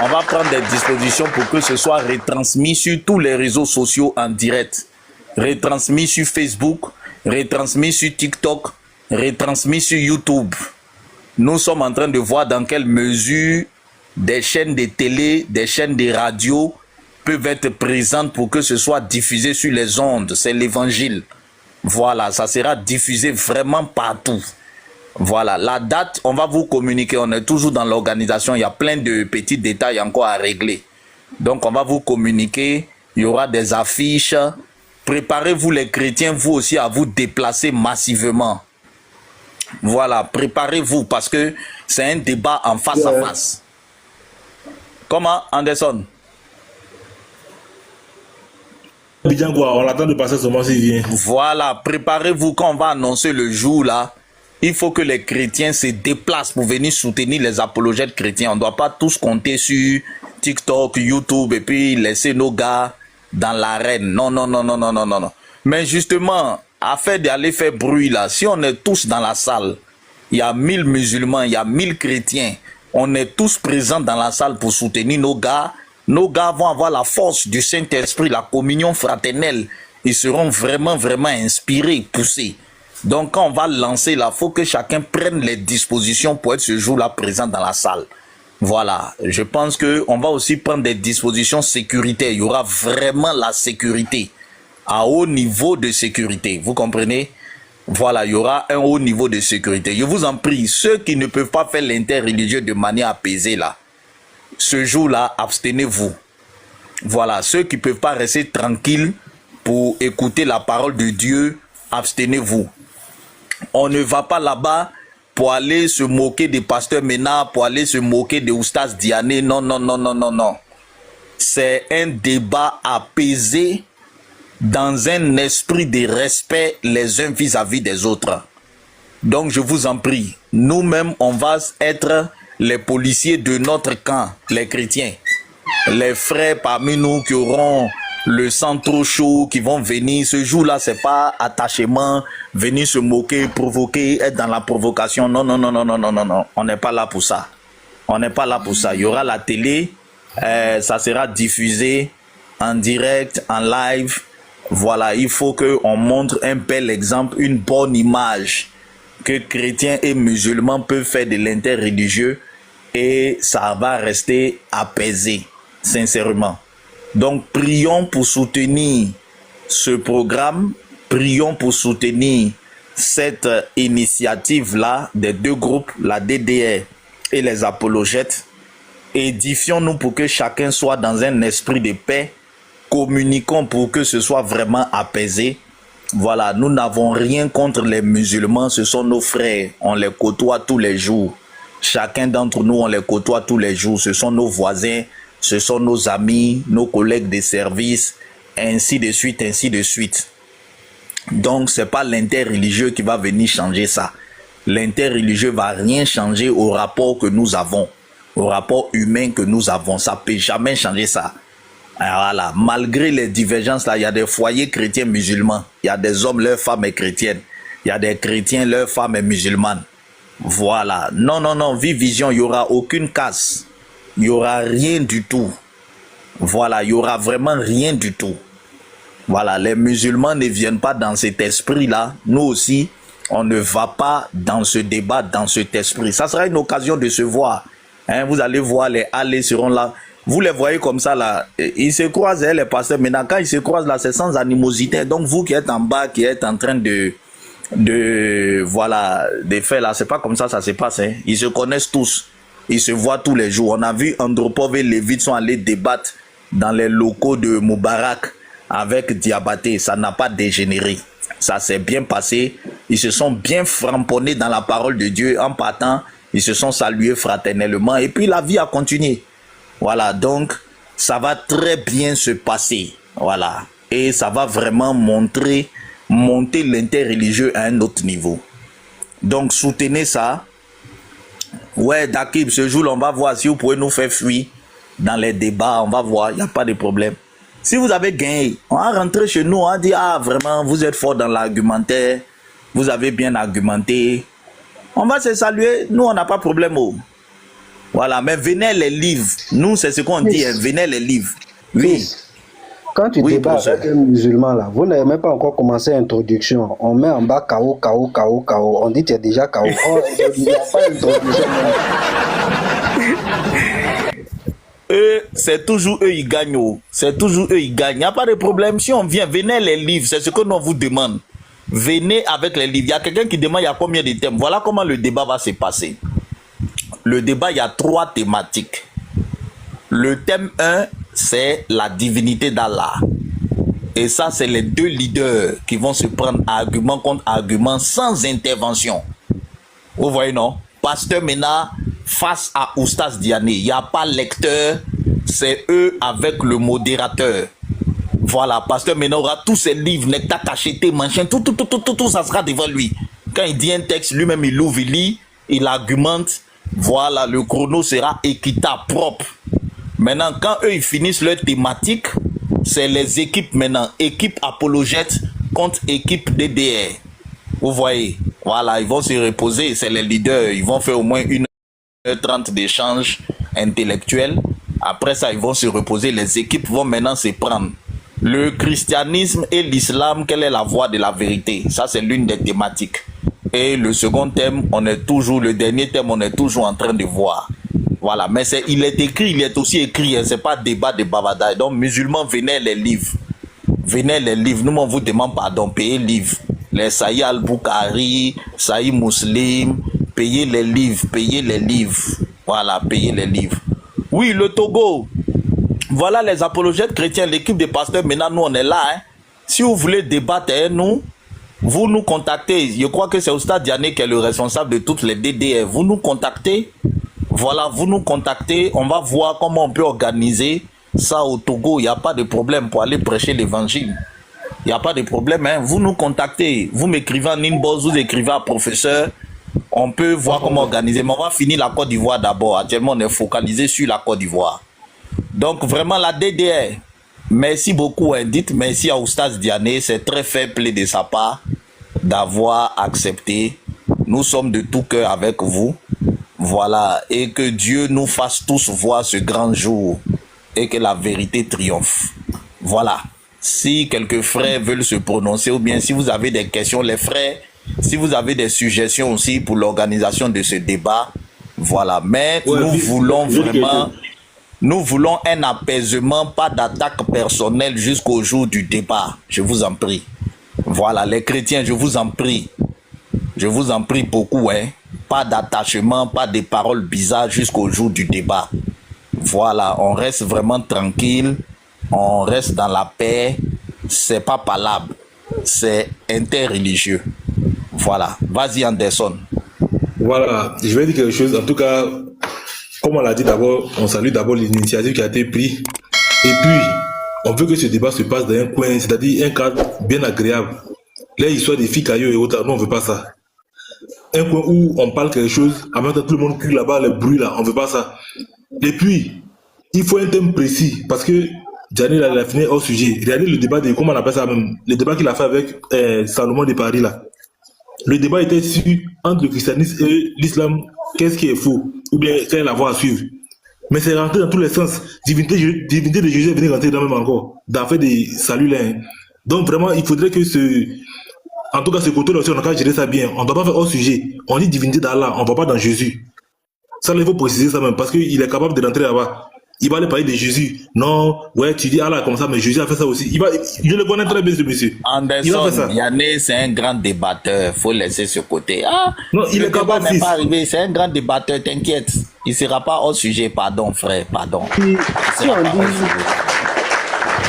On va prendre des dispositions pour que ce soit retransmis sur tous les réseaux sociaux en direct. Retransmis sur Facebook, retransmis sur TikTok, retransmis sur YouTube. Nous sommes en train de voir dans quelle mesure des chaînes de télé, des chaînes de radio peuvent être présentes pour que ce soit diffusé sur les ondes. C'est l'évangile. Voilà, ça sera diffusé vraiment partout. Voilà, la date, on va vous communiquer. On est toujours dans l'organisation. Il y a plein de petits détails encore à régler. Donc, on va vous communiquer. Il y aura des affiches. Préparez-vous les chrétiens, vous aussi, à vous déplacer massivement. Voilà, préparez-vous parce que c'est un débat en face à face. Comment, Anderson? On attend de passer ce mois-ci vient. Voilà, préparez-vous quand on va annoncer le jour là. Il faut que les chrétiens se déplacent pour venir soutenir les apologètes chrétiens. On ne doit pas tous compter sur TikTok, YouTube et puis laisser nos gars dans l'arène. Non, non, non, non, non, non, non, non. Mais justement, afin d'aller faire bruit là, si on est tous dans la salle, il y a 1000 musulmans, il y a 1000 chrétiens, on est tous présents dans la salle pour soutenir nos gars vont avoir la force du Saint-Esprit, la communion fraternelle, ils seront vraiment, vraiment inspirés, poussés. Donc quand on va lancer là, il faut que chacun prenne les dispositions pour être ce jour-là présent dans la salle. Voilà, je pense qu'on va aussi prendre des dispositions sécuritaires, il y aura vraiment la sécurité. À haut niveau de sécurité, vous comprenez? Voilà, il y aura un haut niveau de sécurité. Je vous en prie, ceux qui ne peuvent pas faire l'interreligieux de manière apaisée là, ce jour-là, abstenez-vous. Voilà, ceux qui ne peuvent pas rester tranquilles pour écouter la parole de Dieu, abstenez-vous. On ne va pas là-bas pour aller se moquer des pasteurs Mena, pour aller se moquer de Oustaz Diané. Non, non, non, non, non, non. C'est un débat apaisé, dans un esprit de respect les uns vis-à-vis des autres. Donc je vous en prie, nous-mêmes on va être les policiers de notre camp, les chrétiens. Les frères parmi nous qui auront le sang trop chaud, qui vont venir, ce jour-là c'est pas attachement, venir se moquer, provoquer, être dans la provocation. Non, non, non, non, non, non, non, non. On n'est pas là pour ça. On n'est pas là pour ça. Il y aura la télé, ça sera diffusé en direct, en live. Voilà, il faut qu'on montre un bel exemple, une bonne image que chrétiens et musulmans peuvent faire de l'interreligieux et ça va rester apaisé, sincèrement. Donc, prions pour soutenir ce programme, prions pour soutenir cette initiative-là des deux groupes, la DDR et les apologètes. Édifions-nous pour que chacun soit dans un esprit de paix. Communiquons pour que ce soit vraiment apaisé. Voilà, nous n'avons rien contre les musulmans, ce sont nos frères, on les côtoie tous les jours. Chacun d'entre nous, on les côtoie tous les jours. Ce sont nos voisins, ce sont nos amis, nos collègues de service, ainsi de suite, ainsi de suite. Donc, ce n'est pas l'interreligieux qui va venir changer ça. L'interreligieux ne va rien changer au rapport que nous avons, au rapport humain que nous avons. Ça ne peut jamais changer ça. Voilà. Malgré les divergences, là, il y a des foyers chrétiens musulmans. Il y a des hommes, leur femme est chrétienne. Il y a des chrétiens, leur femme est musulmane. Voilà. Non, non, non. Vive Vision, il n'y aura aucune casse. Il n'y aura rien du tout. Voilà. Il n'y aura vraiment rien du tout. Voilà. Les musulmans ne viennent pas dans cet esprit-là. Nous aussi, on ne va pas dans ce débat, dans cet esprit. Ça sera une occasion de se voir. Hein, vous allez voir, les allées seront là. Vous les voyez comme ça là, ils se croisent, les pasteurs. Maintenant, quand ils se croisent là, c'est sans animosité. Donc vous qui êtes en bas, qui êtes en train de faire là, c'est pas comme ça se passe. Hein. Ils se connaissent tous, ils se voient tous les jours. On a vu Andropov et Lévite sont allés débattre dans les locaux de Moubarak avec Diabaté. Ça n'a pas dégénéré. Ça s'est bien passé. Ils se sont bien frapponnés dans la parole de Dieu. En partant, ils se sont salués fraternellement. Et puis la vie a continué. Voilà, donc ça va très bien se passer. Voilà. Et ça va vraiment monter l'interreligieux à un autre niveau. Donc soutenez ça. Ouais, Dakib, ce jour, on va voir si vous pouvez nous faire fuir dans les débats. On va voir, il n'y a pas de problème. Si vous avez gagné, on va rentrer chez nous, on va dire, ah vraiment, vous êtes fort dans l'argumentaire. Vous avez bien argumenté. On va se saluer. Nous, on n'a pas de problème. Oh. Voilà, mais venez les livres. Nous, c'est ce qu'on dit, hein, venez les livres. Oui. Quand tu débats avec un musulman, là, vous n'avez même pas encore commencé l'introduction. On met en bas KO, KO, KO, KO. On dit que tu es déjà KO. Oh, il n'y a pas d'introduction. C'est toujours eux, ils gagnent. Oh. C'est toujours eux, ils gagnent. Il n'y a pas de problème. Si on vient, venez les livres. C'est ce que nous vous demande. Venez avec les livres. Il y a quelqu'un qui demande il y a combien de thèmes. Voilà comment le débat va se passer. Le débat, il y a 3 thématiques. Le thème 1, c'est la divinité d'Allah. Et ça, c'est les 2 leaders qui vont se prendre argument contre argument sans intervention. Vous voyez, non? Pasteur Mena face à Oustaz Diané. Il n'y a pas lecteur, c'est eux avec le modérateur. Voilà, Pasteur Mena aura tous ses livres, nectar acheté, machin, tout, ça sera devant lui. Quand il dit un texte, lui-même, il ouvre, il lit, il argumente. Voilà, le chrono sera équitable, propre. Maintenant, quand eux, ils finissent leur thématique, c'est les équipes maintenant. Équipe apologète contre équipe DDR. Vous voyez, voilà, ils vont se reposer. C'est les leaders. Ils vont faire au moins 1h30 d'échanges intellectuels. Après ça, ils vont se reposer. Les équipes vont maintenant se prendre. Le christianisme et l'islam, quelle est la voie de la vérité? Ça, c'est l'une des thématiques. Et le second thème, le dernier thème, on est toujours en train de voir. Voilà, mais il est écrit, il est aussi écrit, hein, c'est pas débat de bavardage. Donc, musulmans, venez les livres. Venez les livres. Nous, on vous demande pardon, payez les livres. Les Saïd al-Bukhari, Saïd Muslim, payez les livres, payez les livres. Voilà, payez les livres. Oui, le Togo. Voilà les apologètes chrétiens, l'équipe des pasteurs, maintenant, nous, on est là. Hein. Si vous voulez débattre, nous, vous nous contactez. Je crois que c'est Oustaz Diané qui est le responsable de toutes les DDR. Vous nous contactez. Voilà, vous nous contactez. On va voir comment on peut organiser ça au Togo. Il n'y a pas de problème pour aller prêcher l'évangile. Il n'y a pas de problème. Hein. Vous nous contactez. Vous m'écrivez en inbox, vous écrivez à professeur. On peut voir comment organiser. Mais on va finir la Côte d'Ivoire d'abord. Actuellement, on est focalisé sur la Côte d'Ivoire. Donc, vraiment, la DDR. Merci beaucoup, hein. Dites merci à Oustaz Diané. C'est très fair play de sa part d'avoir accepté. Nous sommes de tout cœur avec vous. Voilà. Et que Dieu nous fasse tous voir ce grand jour. Et que la vérité triomphe. Voilà. Si quelques frères veulent se prononcer, ou bien si vous avez des questions, les frères, si vous avez des suggestions aussi pour l'organisation de ce débat, voilà. Mais nous voulons vraiment... Nous voulons un apaisement, pas d'attaque personnelle jusqu'au jour du débat. Je vous en prie. Voilà, les chrétiens, je vous en prie. Je vous en prie beaucoup, hein. Pas d'attachement, pas de paroles bizarres jusqu'au jour du débat. Voilà, on reste vraiment tranquille, on reste dans la paix, c'est pas palable, c'est interreligieux. Voilà, vas-y Anderson. Voilà, je vais dire quelque chose. En tout cas, comme on l'a dit d'abord, on salue d'abord l'initiative qui a été prise. Et puis, on veut que ce débat se passe dans un coin, c'est-à-dire un cadre bien agréable. Là, histoire des filles cailloux et autres, nous on veut pas ça. Un coin où on parle quelque chose, en même temps tout le monde crie là-bas, le bruit là, on veut pas ça. Et puis, il faut un thème précis, parce que Daniel a fini hors sujet. Regardez le débat, comment on appelle ça même, le débat qu'il a fait avec Salomon de Paris là. Le débat était sur entre le christianisme et l'islam, qu'est-ce qui est faux, ou bien quelle est la voie à suivre. Mais c'est rentré dans tous les sens. Divinité de Jésus est venue rentrer dans même encore, dans fait des saluts là. Hein. Donc vraiment, il faudrait que en tout cas ce côté-là aussi, on a qu'à gérer ça bien. On ne doit pas faire hors sujet. On dit divinité d'Allah, on ne va pas dans Jésus. Ça, il faut préciser ça même, parce qu'il est capable de rentrer là-bas. Il va aller parler de Jésus. Non, ouais, tu dis Allah comme ça, mais Jésus a fait ça aussi. Je le connais très bien, ce monsieur. Anderson, Yanné, c'est un grand débatteur. Il faut laisser ce côté. Ah, non, il est capable de pas arriver. C'est un grand débatteur, t'inquiète. Il ne sera pas hors sujet, pardon, frère, pardon. Si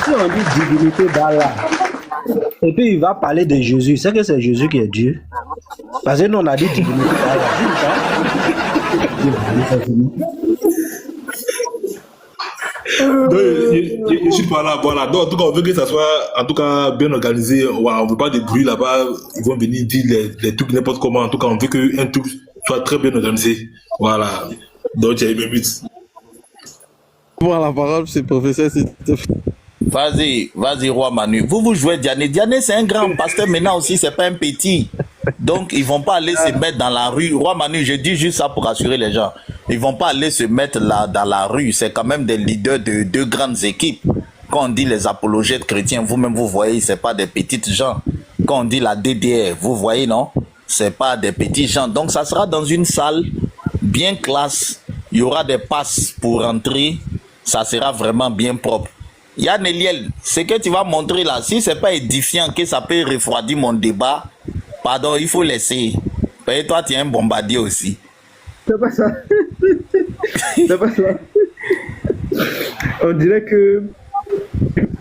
on dit divinité d'Allah, et puis il va parler de Jésus, c'est que c'est Jésus qui est Dieu. Parce que nous, on a dit divinité d'Allah. Donc, je suis pas là, voilà. Donc, en tout cas, on veut que ça soit en tout cas bien organisé. Ouais, on veut pas de bruit là-bas. Ils vont venir dire les trucs n'importe comment. En tout cas, on veut qu'un truc soit très bien organisé. Voilà. Donc, il y a eu but. Bon, la parole, c'est le professeur. Vas-y, Roi Manu. Vous jouez Diané. Diané, c'est un grand pasteur maintenant aussi, c'est pas un petit. Donc, ils vont pas aller se mettre dans la rue. Roi Manu, je dis juste ça pour rassurer les gens. Ils vont pas aller se mettre là dans la rue. C'est quand même des leaders de deux grandes équipes. Quand on dit les apologètes chrétiens, vous-même, vous voyez, c'est pas des petites gens. Quand on dit la DDR, vous voyez, non? C'est pas des petits gens. Donc, ça sera dans une salle bien classe. Il y aura des passes pour rentrer. Ça sera vraiment bien propre. Yann Eliel, ce que tu vas montrer là, si c'est pas édifiant, que ça peut refroidir mon débat, pardon, il faut laisser. Et toi, tu es un bombardier aussi. C'est pas ça. C'est pas ça. On dirait que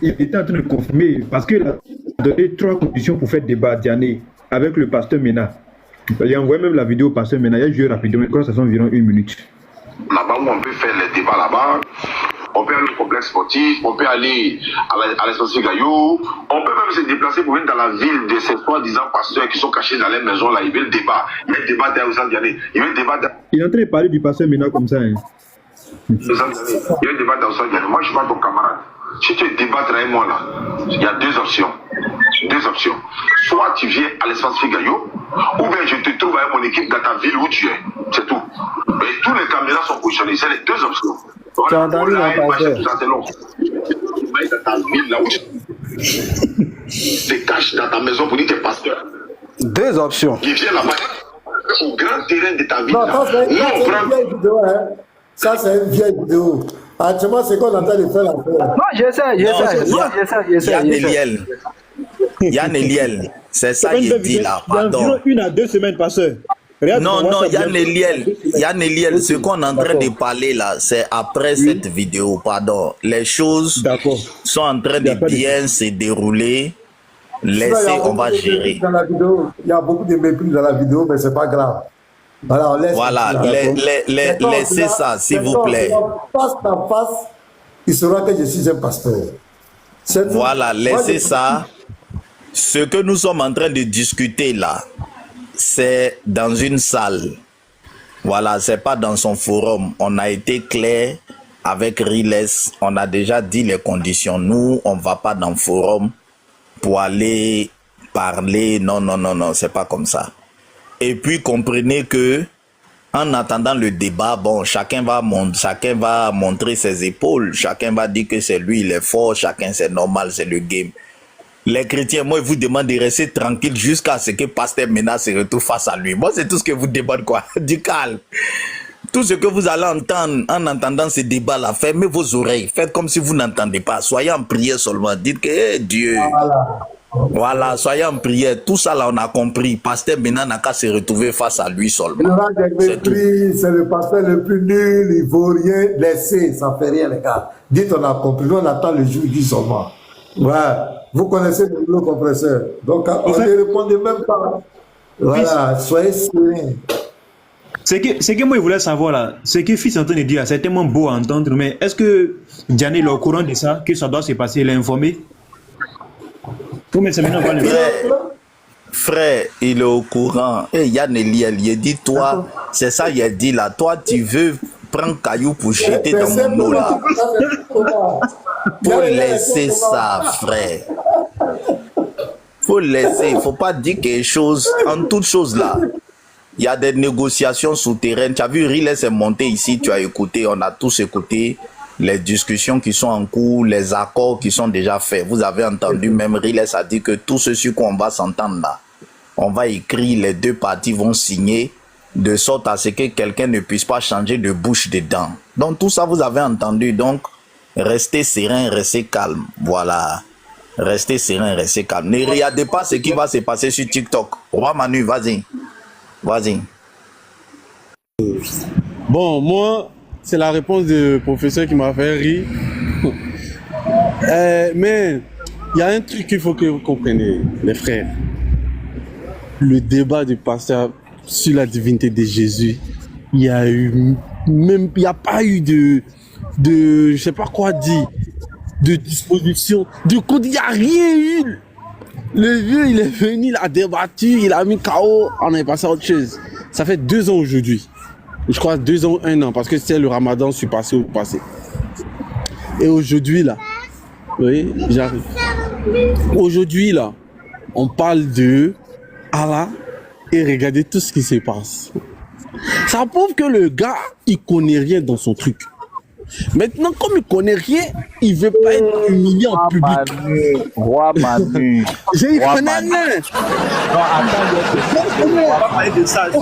il était en train de confirmer, parce qu'il a donné 3 conditions pour faire débat Diané avec le pasteur Mena. Il a envoyé même la vidéo au pasteur Mena. Il a joué rapidement, je crois que ça fait environ 1 minute. Là-bas où on peut faire les débats là-bas, on peut aller au complexe sportif, on peut aller à l'espace Gaillot, on peut même se déplacer pour venir dans la ville de ces soi-disant pasteurs qui sont cachés dans les maisons là. Ils veulent débat. Il y a un débat d'Aoussane Diané. Il y a un débat Il est en train de parler du pasteur Mena comme ça. Hein. Il y a un débat d'Aoussane Diané. Moi, je suis pas ton camarade. Si tu débattras avec moi là, il y a 2 options. 2 options. Soit tu viens à l'espace Figayo, ou bien je te trouve avec mon équipe dans ta ville où tu es. C'est tout. Et tous les caméras sont positionnés. C'est les 2 options. Tu as entendu la pasteur. C'est long. Tu vas dans ta ville là où tu te caches dans ta maison pour dire que tu es pasteur. 2 options. Il vient là-bas au grand terrain de ta ville. Non, ça c'est une vieille vidéo. Hein. Ça c'est une vieille vidéo. Actuellement, c'est qu'on est en train de faire la paix. Non, j'essaie. Yann Eliel, c'est ça qu'il dit là. Pardon. Il y a environ 1 à 2 semaines, pasteur. Non, Yann Eliel, ce qu'on est en train de parler là, c'est après cette vidéo, pardon. Les choses sont en train de bien se dérouler. Laissez, on va gérer. Dans la vidéo, il y a beaucoup de mépris dans la vidéo, mais c'est pas grave. Voilà, laissez ça, s'il vous plaît. Face à face, il saura que je suis un pasteur. Voilà, laissez ça. Ce que nous sommes en train de discuter là, c'est dans une salle. Voilà, c'est pas dans son forum. On a été clair avec Riles. On a déjà dit les conditions. Nous, on va pas dans le forum pour aller parler. Non, c'est pas comme ça. Et puis, comprenez que en attendant le débat, bon, chacun va montrer ses épaules. Chacun va dire que c'est lui, il est fort. Chacun, c'est normal, c'est le game. Les chrétiens, moi, ils vous demandent de rester tranquille jusqu'à ce que Pasteur Mena se retrouve face à lui. Moi, c'est tout ce que vous demandez, quoi. Du calme. Tout ce que vous allez entendre en entendant ce débat-là, fermez vos oreilles. Faites comme si vous n'entendez pas. Soyez en prière seulement. Dites que Dieu. Voilà, soyez en prière. Tout ça là, on a compris. Pasteur maintenant n'a qu'à se retrouver face à lui seulement. C'est le pasteur le plus nul, il ne vaut rien laisser, ça ne fait rien les gars. Dites on a compris, nous on attend le jour du seulement. Ouais, vous connaissez le rouleau compresseur. Donc on ne répondait même pas. Voilà, soyez serein. Ce que moi je voulais savoir là, ce que Fils est en train de dire, c'est tellement beau à entendre, mais est-ce que Diane est au courant de ça, que ça doit se passer, il est informé? Frère, il est au courant. Et Yann il dit, toi, c'est ça il a dit là, toi tu veux prendre caillou pour jeter dans mon eau là. Faut laisser ça, frère. Faut laisser, il ne faut pas dire quelque chose, en toute chose là. Il y a des négociations souterraines. Tu as vu, Riles est monté ici, tu as écouté, on a tous écouté les discussions qui sont en cours, les accords qui sont déjà faits. Vous avez entendu, même Riles a dit que tout ce sur quoi on va s'entendre là, on va écrire, les deux parties vont signer, de sorte à ce que quelqu'un ne puisse pas changer de bouche dedans. Donc tout ça, vous avez entendu. Donc, restez serein, restez calme. Voilà. Restez serein, restez calme. Ne regardez pas ce qui va se passer sur TikTok. Roi Manu, vas-y. Vas-y. Bon, moi, c'est la réponse du professeur qui m'a fait rire. Mais il y a un truc qu'il faut que vous compreniez, les frères. Le débat du pasteur sur la divinité de Jésus, il n'y a pas eu de je sais pas quoi dire, de disposition, de code, il n'y a rien eu. Le vieux, il est venu, il a débattu, il a mis KO, on est passé à autre chose. Ça fait 2 ans aujourd'hui. Je crois 2 ans, 1 an, parce que c'était le ramadan, je suis passé au passé. Et aujourd'hui, là, oui, j'arrive. Aujourd'hui, là, on parle de Allah et regardez tout ce qui se passe. Ça prouve que le gars, il connaît rien dans son truc. Maintenant, comme il connaît rien, il veut pas être humilié en public. Roi Manu. Je connais rien. Non, attends, on va parler de ça. Je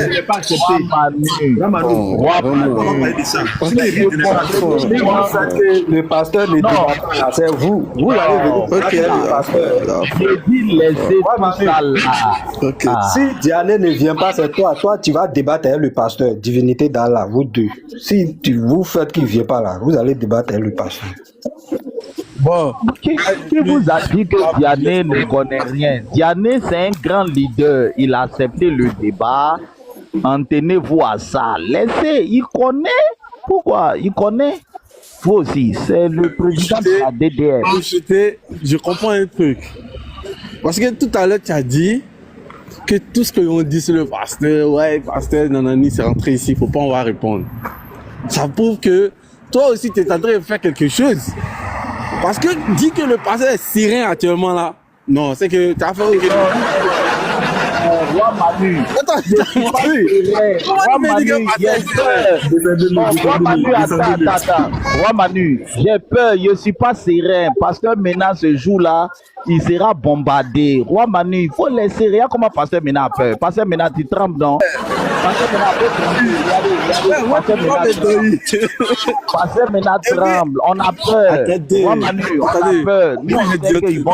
n'ai pas accepté. Roi Manu. On va parler de ça. Le pasteur ne dit pas, c'est vous. Vous allez venir. Ok, le pasteur. Je dis laissez tout ça là. Okay. Si Diane ne vient pas, c'est toi. Toi, tu vas débattre avec le pasteur, divinité d'Allah, vous deux. Si vous faites qu'il ne vient pas là, vous allez débattre avec le pasteur. Bon, qui vous a dit que Diane ne connaît rien? Diane, c'est un grand leader. Il a accepté le débat. En tenez-vous à ça. Laissez, il connaît. Pourquoi? Il connaît. Vous aussi, c'est le président de la DDR. Je comprends un truc. Parce que tout à l'heure, tu as dit que tout ce que l'on dit sur le pasteur, ouais, pasteur, nanani, c'est rentré ici, il ne faut pas, on va répondre. Ça prouve que toi aussi, tu es en train de faire quelque chose. Parce que dis que le pasteur est serein actuellement là. Non, c'est que tu as fait... Roi Manu. Attends, Roi Manu, j'ai peur, je ne suis pas serein parce que maintenant ce jour-là, il sera bombardé. Roi Manu, il faut laisser rien. Comment pasteur maintenant a peur? Pasteur maintenant tu trembles, non? Pasteur maintenant tremble, on a peur. Roi Manu, on a peur. Nous, on est qu'ils vont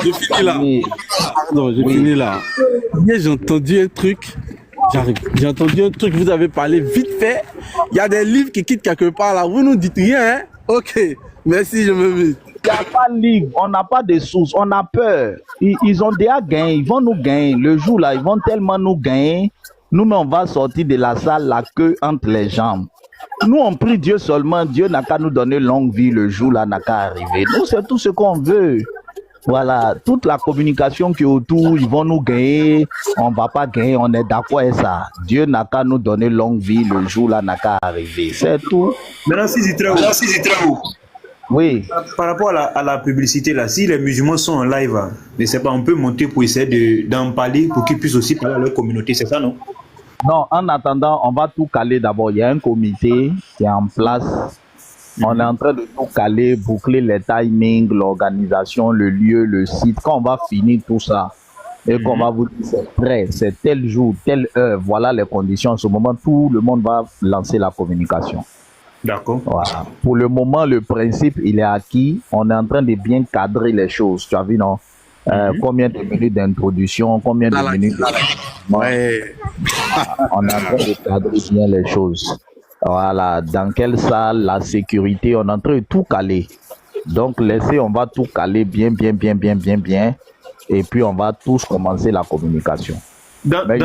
pardon, j'ai fini là. Hier, j'ai entendu un truc. J'arrive. J'ai entendu un truc, vous avez parlé vite fait. Il y a des livres qui quittent quelque part là. Vous nous dites rien, hein? Ok. Merci, je me mets. Il n'y a pas de livre, on n'a pas de sources, on a peur. Ils ont déjà gagné, ils vont nous gagner. Le jour là, ils vont tellement nous gagner. Nous, on va sortir de la salle la queue entre les jambes. Nous, on prie Dieu seulement. Dieu n'a qu'à nous donner longue vie. Le jour là n'a qu'à arriver. Nous, c'est tout ce qu'on veut. Voilà, toute la communication qui est autour, ils vont nous gagner, on ne va pas gagner, on est d'accord avec ça. Dieu n'a qu'à nous donner longue vie, le jour là n'a qu'à arriver, c'est tout. Maintenant, si c'est très haut. Oui. Par rapport à la publicité, là, si les musulmans sont en live, je sais pas, on peut monter pour essayer d'en parler, pour qu'ils puissent aussi parler à leur communauté, c'est ça, non? Non, en attendant, on va tout caler d'abord. Il y a un comité qui est en place. On est en train de tout caler, boucler les timings, l'organisation, le lieu, le site. Quand on va finir tout ça, et qu'on va vous dire c'est prêt, c'est tel jour, telle heure, voilà les conditions. En ce moment, tout le monde va lancer la communication. D'accord. Voilà. Pour le moment, le principe, il est acquis. On est en train de bien cadrer les choses. Tu as vu, non? Combien de minutes d'introduction, combien de minutes de... Ouais. On est en train de cadrer bien les choses. Voilà, dans quelle salle, la sécurité, on est en train de tout caler. Donc, on va tout caler bien. Et puis, on va tous commencer la communication. Mais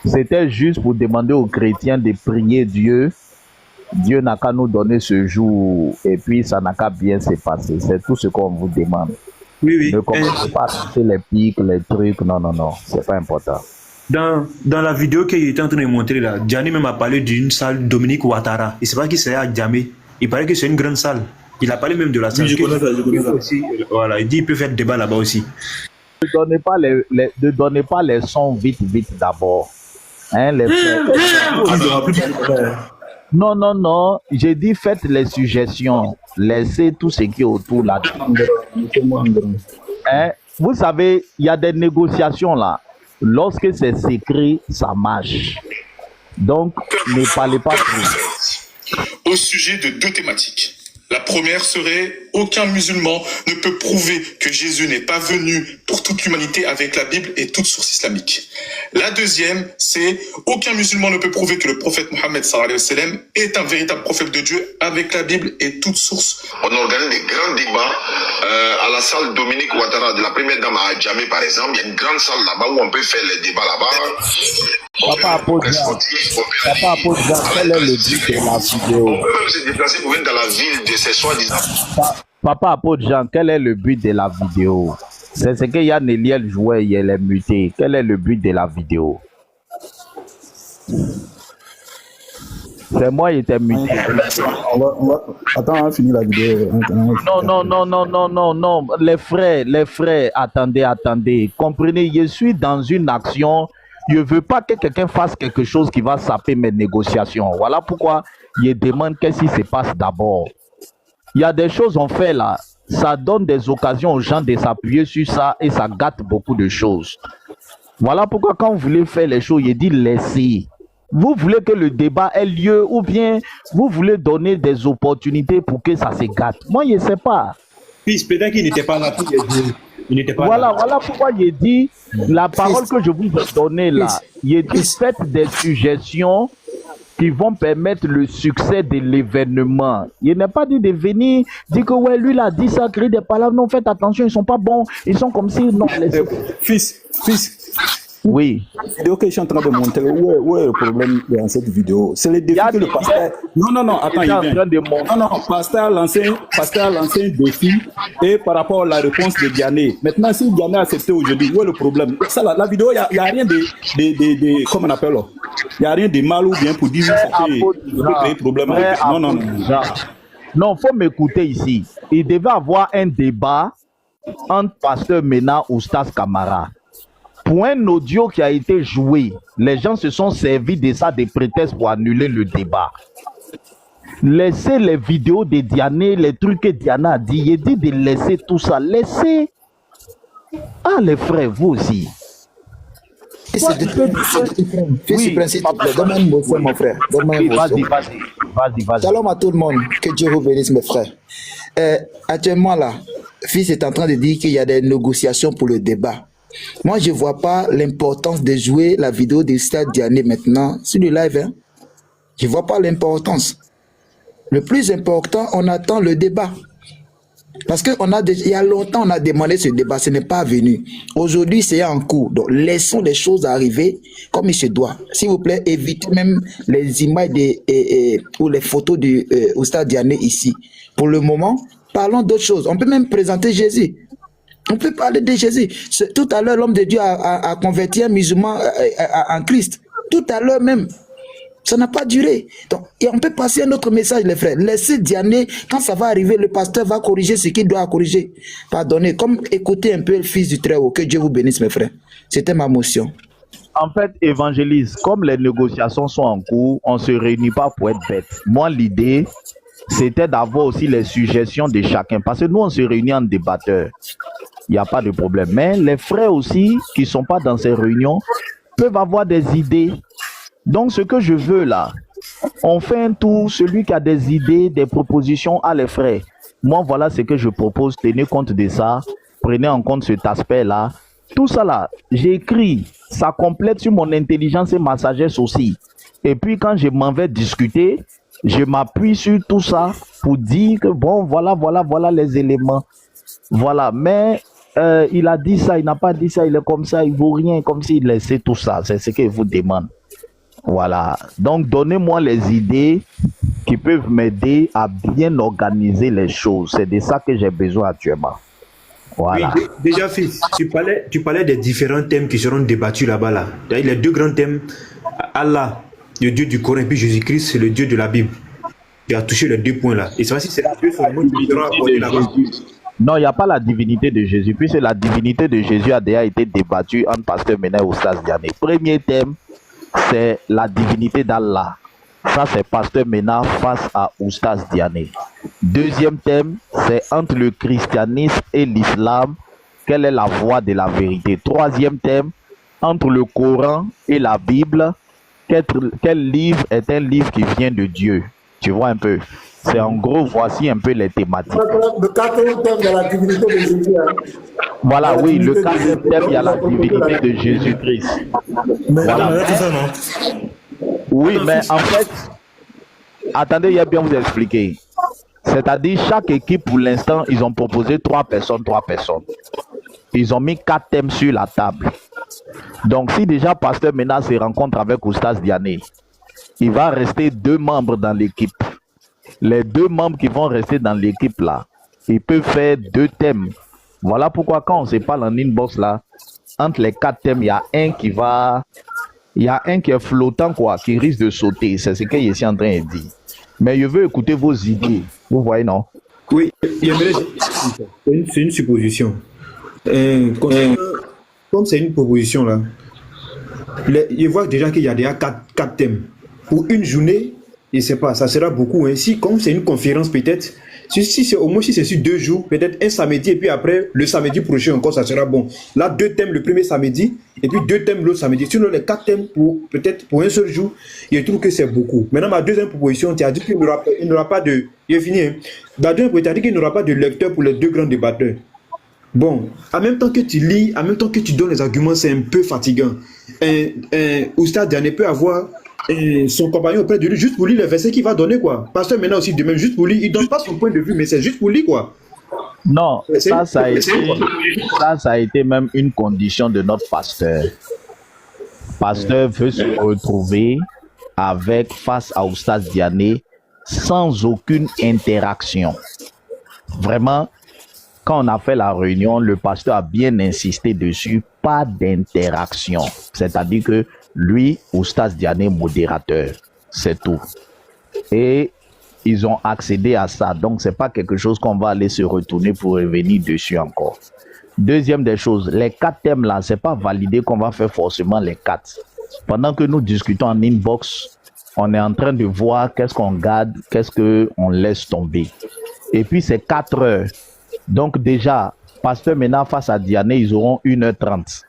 c'était juste pour demander aux chrétiens de prier Dieu. Dieu n'a qu'à nous donner ce jour. Et puis, ça n'a qu'à bien se passer. C'est tout ce qu'on vous demande. Oui. Ne commencez pas à lancer les pics, les trucs. Non. C'est pas important. Dans la vidéo qu'il était en train de montrer là, Gianni même a parlé d'une salle Dominique Ouattara. Il ne sait pas qui c'est à Djamé. Il paraît que c'est une grande salle. Il a parlé même de la salle. Oui, je connais ça. Aussi, voilà, il dit qu'il peut faire débat là-bas aussi. Ne donnez pas les sons vite d'abord. Hein, les Non. J'ai dit faites les suggestions. Laissez tout ce qui est autour là. Hein? Vous savez, il y a des négociations là. Lorsque c'est secret, ça marche. Donc, ne parlez pas trop. Au sujet de 2 thématiques. La première serait aucun musulman ne peut prouver que Jésus n'est pas venu pour toute l'humanité avec la Bible et toute source islamique. La deuxième, c'est aucun musulman ne peut prouver que le prophète Mohammed sallallahu alayhi wa sallam est un véritable prophète de Dieu avec la Bible et toute source. On organise des grands débats à la salle Dominique Ouattara de la première dame à Djamé par exemple. Il y a une grande salle là-bas où on peut faire les débats là-bas. Papa Apodja, quel est le but de la vidéo? On peut même se déplacer pour venir dans la ville de ces soi-disant. Papa Apodja, quel est le but de la vidéo? C'est ce que Yann Eliel jouait, il est muté. Quel est le but de la vidéo? C'est moi qui étais muté. Attends, on va finir la vidéo. Non. Les frères, attendez. Comprenez, je suis dans une action. Je ne veux pas que quelqu'un fasse quelque chose qui va saper mes négociations. Voilà pourquoi je demande qu'est-ce qui se passe d'abord. Il y a des choses qu'on fait là. Ça donne des occasions aux gens de s'appuyer sur ça et ça gâte beaucoup de choses. Voilà pourquoi quand vous voulez faire les choses, je dis laissez. Vous voulez que le débat ait lieu ou bien vous voulez donner des opportunités pour que ça se gâte. Moi, je ne sais pas. Fils, peut-être qu'il n'était pas là pour il n'était pas voilà, là. Voilà pourquoi il dit la parole que je vous ai donnée là. Il dit faites des suggestions qui vont permettre le succès de l'événement. Il n'est pas dit de venir dire que ouais, lui il a dit ça, créer des palabres. Non, faites attention, ils sont pas bons, ils sont comme si non. Fils. Oui. La vidéo que je suis en train de montrer, où est le problème dans cette vidéo? C'est le défi que le pasteur... Non, attends, il vient. Non, pasteur a lancé un défi et par rapport à la réponse de Diané. Maintenant, si Diané a accepté aujourd'hui, où est le problème? Ça, la vidéo, il n'y a rien de comment on appelle là? Il n'y a rien de mal ou bien pour dire que ça peut créer problème. Non. Non, il faut m'écouter ici. Il devait avoir un débat entre pasteur Mena ou Stas Camara. Pour un audio qui a été joué, les gens se sont servis de ça des prétextes pour annuler le débat. Laissez les vidéos de Diané, les trucs que Diana a dit. Il dit de laisser tout ça. Laissez. Ah, les frères, vous aussi. Donne-moi mon frère. Vas-y. Shalom à tout le monde. Que Dieu vous bénisse, mes frères. Actuellement, là, Fils est en train de dire qu'il y a des négociations pour le débat. Moi, je ne vois pas l'importance de jouer la vidéo de Stade Diané maintenant sur le live. Hein. Je ne vois pas l'importance. Le plus important, on attend le débat. Parce qu'il y a longtemps, on a demandé ce débat, ce n'est pas venu. Aujourd'hui, c'est en cours. Donc, laissons les choses arriver comme il se doit. S'il vous plaît, évitez même les images ou les photos du Stade Diané ici. Pour le moment, parlons d'autres choses. On peut même présenter Jésus. On peut parler de Jésus. Tout à l'heure, l'homme de Dieu a converti un musulman en Christ. Tout à l'heure même. Ça n'a pas duré. Donc, et on peut passer un autre message, les frères. Laissez Diané, quand ça va arriver, le pasteur va corriger ce qu'il doit corriger. Pardonnez, comme écoutez un peu le Fils du Très-Haut. Que Dieu vous bénisse, mes frères. C'était ma motion. En fait, évangéliste, comme les négociations sont en cours, on ne se réunit pas pour être bête. Moi, l'idée, c'était d'avoir aussi les suggestions de chacun. Parce que nous, on se réunit en débatteur. Il n'y a pas de problème. Mais les frères aussi, qui ne sont pas dans ces réunions, peuvent avoir des idées. Donc, ce que je veux là, on fait un tour. Celui qui a des idées, des propositions à les frères. Moi, voilà ce que je propose. Tenez compte de ça. prenez en compte cet aspect-là. Tout ça là, j'écris, ça complète sur mon intelligence et ma sagesse aussi. Et puis quand je m'en vais discuter, je m'appuie sur tout ça pour dire que bon, voilà les éléments. Voilà, mais il a dit ça, il n'a pas dit ça, il est comme ça, il vaut rien, comme s'il laissait tout ça. C'est ce qu'il vous demande. Voilà. Donc, donnez-moi les idées qui peuvent m'aider à bien organiser les choses. C'est de ça que j'ai besoin actuellement. Voilà. Oui, déjà, fils, tu parlais des différents thèmes qui seront débattus là-bas. Là. Les deux grands thèmes, Allah, le Dieu du Coran, et puis Jésus-Christ, c'est le Dieu de la Bible. Tu as touché les 2 points là. Et ça, c'est la divinité là-bas. Non, il n'y a pas la divinité de Jésus, puisque la divinité de Jésus a déjà été débattue entre Pasteur Mena et Oustaz Diané. Premier thème, c'est la divinité d'Allah. Ça, c'est Pasteur Mena face à Oustaz Diané. Deuxième thème, c'est entre le christianisme et l'islam, quelle est la voie de la vérité. Troisième thème, entre le Coran et la Bible, quel livre est un livre qui vient de Dieu. Tu vois un peu. C'est en gros, voici un peu les thématiques. Le quatrième thème de la divinité de Jésus. Voilà, oui, le quatrième thème, il y a la divinité de Jésus-Christ. Voilà. C'est ça, non? Oui, mais en fait, attendez, il y a bien vous expliquer. C'est-à-dire, chaque équipe, pour l'instant, ils ont proposé 3 personnes. Ils ont mis 4 thèmes sur la table. Donc, si déjà Pasteur Mena se rencontre avec Oustaz Diané, il va rester 2 membres dans l'équipe. Les 2 membres qui vont rester dans l'équipe là, ils peuvent faire 2 thèmes. Voilà pourquoi quand on se parle en inbox là, entre les 4 thèmes, il y a un qui est flottant quoi, qui risque de sauter. C'est ce que je suis en train de dire. Mais je veux écouter vos idées. Vous voyez, non? Oui, c'est une supposition. Comme c'est une proposition là, je vois déjà qu'il y a déjà 4 thèmes. Pour une journée, je ne sais pas, ça sera beaucoup. Hein. Si, comme c'est une conférence peut-être, si c'est sur 2 jours, peut-être un samedi et puis après, le samedi prochain encore, ça sera bon. Là, 2 thèmes le premier samedi et puis 2 thèmes l'autre samedi. Sinon, les 4 thèmes peut-être pour un seul jour, je trouve que c'est beaucoup. Maintenant, ma deuxième proposition, tu as dit qu'il n'y aura pas de... J'ai fini. Hein. La deuxième proposition, tu as dit qu'il n'y aura pas de lecteur pour les 2 grands débatteurs. Bon, en même temps que tu lis, en même temps que tu donnes les arguments, c'est un peu fatigant. Oustaz Diané peut avoir son compagnon auprès de lui juste pour lire les versets qu'il va donner quoi. Pasteur maintenant aussi de même juste pour lire, il donne pas son point de vue mais c'est juste pour lire quoi. Non, ça a été même une condition de notre pasteur. Pasteur veut se retrouver face à Oustaz Diané sans aucune interaction. Vraiment, quand on a fait la réunion, le pasteur a bien insisté dessus, pas d'interaction. C'est-à-dire que lui, Oustaz Diané, modérateur, c'est tout. Et ils ont accédé à ça. Donc, ce n'est pas quelque chose qu'on va aller se retourner pour revenir dessus encore. Deuxième des choses, les 4 thèmes là, ce n'est pas validé qu'on va faire forcément les 4. Pendant que nous discutons en inbox, on est en train de voir qu'est-ce qu'on garde, qu'est-ce qu'on laisse tomber. Et puis, c'est 4 heures. Donc, déjà, Pasteur Mena face à Diané, ils auront 1h30.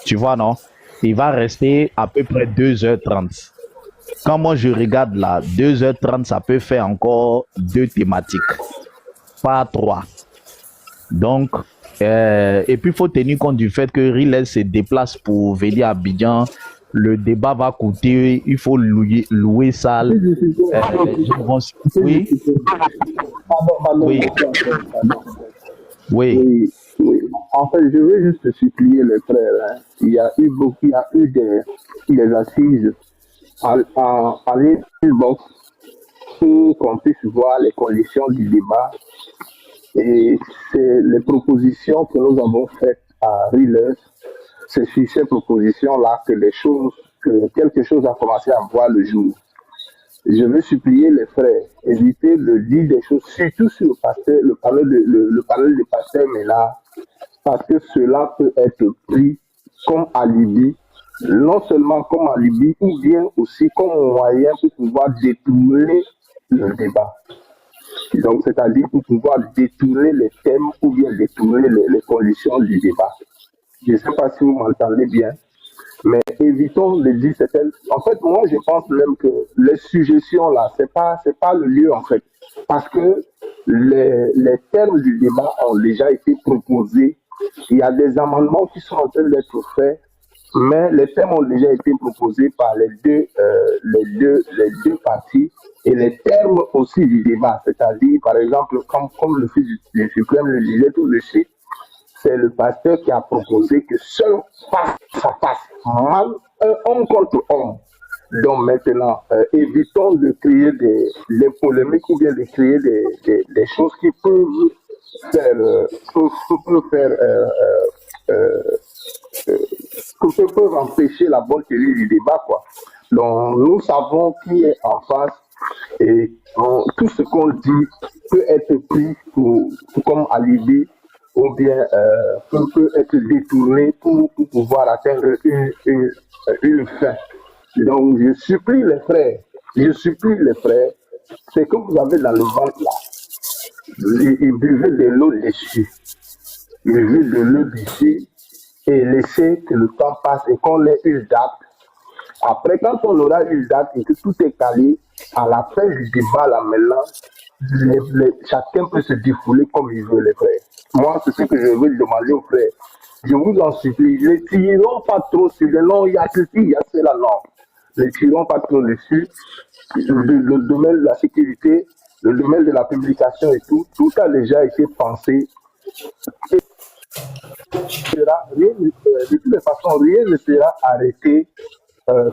Tu vois, non? Il va rester à peu près 2h30. Quand moi je regarde là, 2h30, ça peut faire encore 2 thématiques, pas 3. Donc, et puis il faut tenir compte du fait que Riles se déplace pour venir à Abidjan. Le débat va coûter, il faut louer salle. Oui. Oui. Oui. Oui. En fait, je veux juste supplier les frères. Hein. Il y a eu des assises à l'inbox pour qu'on puisse voir les conditions du débat. Et c'est les propositions que nous avons faites à Riles. C'est sur ces propositions-là que quelque chose a commencé à voir le jour. Je veux supplier les frères, éviter de dire des choses, surtout sur le panel de pasteur Mena, parce que cela peut être pris comme alibi, non seulement comme alibi, ou bien aussi comme moyen pour pouvoir détourner le débat. Donc, c'est-à-dire pour pouvoir détourner les thèmes ou bien détourner les conditions du débat. Je ne sais pas si vous m'entendez bien. Mais évitons de dire certaines. En fait, moi, je pense même que les suggestions là, c'est pas le lieu en fait, parce que les termes du débat ont déjà été proposés. Il y a des amendements qui sont en train d'être faits, mais les termes ont déjà été proposés par les deux parties et les termes aussi du débat. C'est-à-dire, par exemple, comme le fils du suprême le disait tout de suite, c'est le pasteur qui a proposé que seul face à face, mal, homme contre homme. Donc maintenant, évitons de créer des polémiques ou bien de créer des choses qui peuvent peuvent empêcher la bonne tenue du débat, quoi. Donc nous savons qui est en face et tout ce qu'on dit peut être pris comme alibi ou bien peut être détourné pour pouvoir atteindre une fin. Donc je supplie les frères, c'est que vous avez dans le ventre là, buvez de l'eau dessus, et laissez que le temps passe et qu'on ait une date. Après, quand on aura une date et que tout est calé, à la fin du débat là maintenant, chacun peut se défouler comme il veut, les frères. Moi, c'est ce que je veux demander aux frères. Je vous en supplie, ne tirons pas trop sur le nom, il y a ceci, il y a cela, non. Ne tirons pas trop dessus. Le domaine de la sécurité, le domaine de la publication et tout a déjà été pensé. Et de toutes les façons, rien ne sera arrêté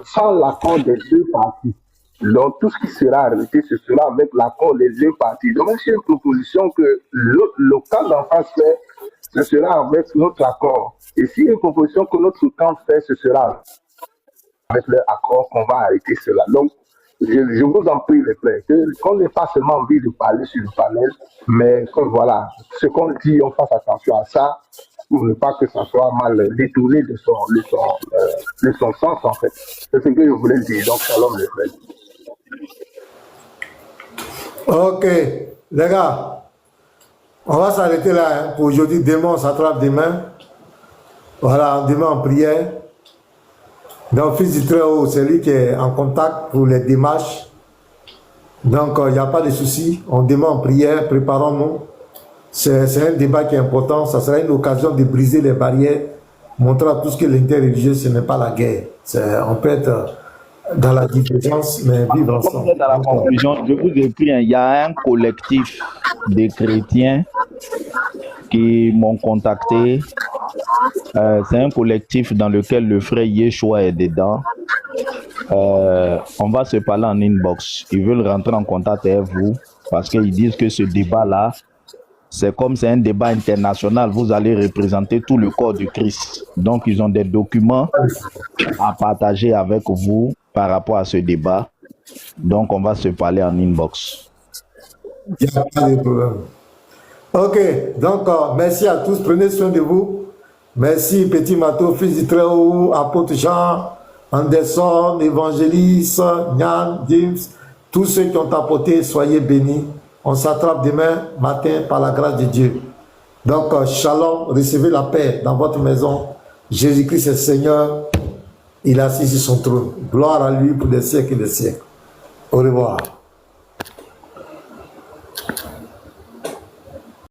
sans l'accord des deux parties. Donc, tout ce qui sera arrêté, ce sera avec l'accord des deux parties. Donc, c'est une proposition que le camp d'en face fait, ce sera avec notre accord. Et si une proposition que notre camp fait, ce sera avec leur accord qu'on va arrêter cela. Donc, je vous en prie, les frères, qu'on n'ait pas seulement envie de parler sur le panel, mais que voilà, ce qu'on dit, on fasse attention à ça, pour ne pas que ça soit mal détourné de son sens, en fait. C'est ce que je voulais dire. Donc, shalom, les frères. Ok, les gars, on va s'arrêter là hein, pour aujourd'hui. Demain, on s'attrape demain. Voilà, demain en prière. Donc, fils du Très-Haut, c'est lui qui est en contact pour les démarches. Donc, il n'y a pas de souci. On demande en prière, préparons-nous. C'est un débat qui est important. Ça sera une occasion de briser les barrières, montrer à tous que l'interreligieux, ce n'est pas la guerre. On peut être dans la divergence, mais vivre ensemble. Dans la conclusion, je vous écris, il y a un collectif de chrétiens qui m'ont contacté. C'est un collectif dans lequel le frère Yeshua est dedans. On va se parler en inbox. Ils veulent rentrer en contact avec vous parce qu'ils disent que ce débat-là, c'est comme c'est un débat international. Vous allez représenter tout le corps du Christ. Donc, ils ont des documents à partager avec vous par rapport à ce débat. Donc, on va se parler en inbox. Il n'y a pas de problème. Ok, donc merci à tous. Prenez soin de vous. Merci, Petit Mato, fils du Très-Haut, apôtre Jean, Anderson, évangéliste, Nyan, James, tous ceux qui ont apporté, soyez bénis. On s'attrape demain matin par la grâce de Dieu. Donc, shalom, recevez la paix dans votre maison. Jésus-Christ est Seigneur. Il est assis sur son trône. Gloire à lui pour des siècles et des siècles. Au revoir.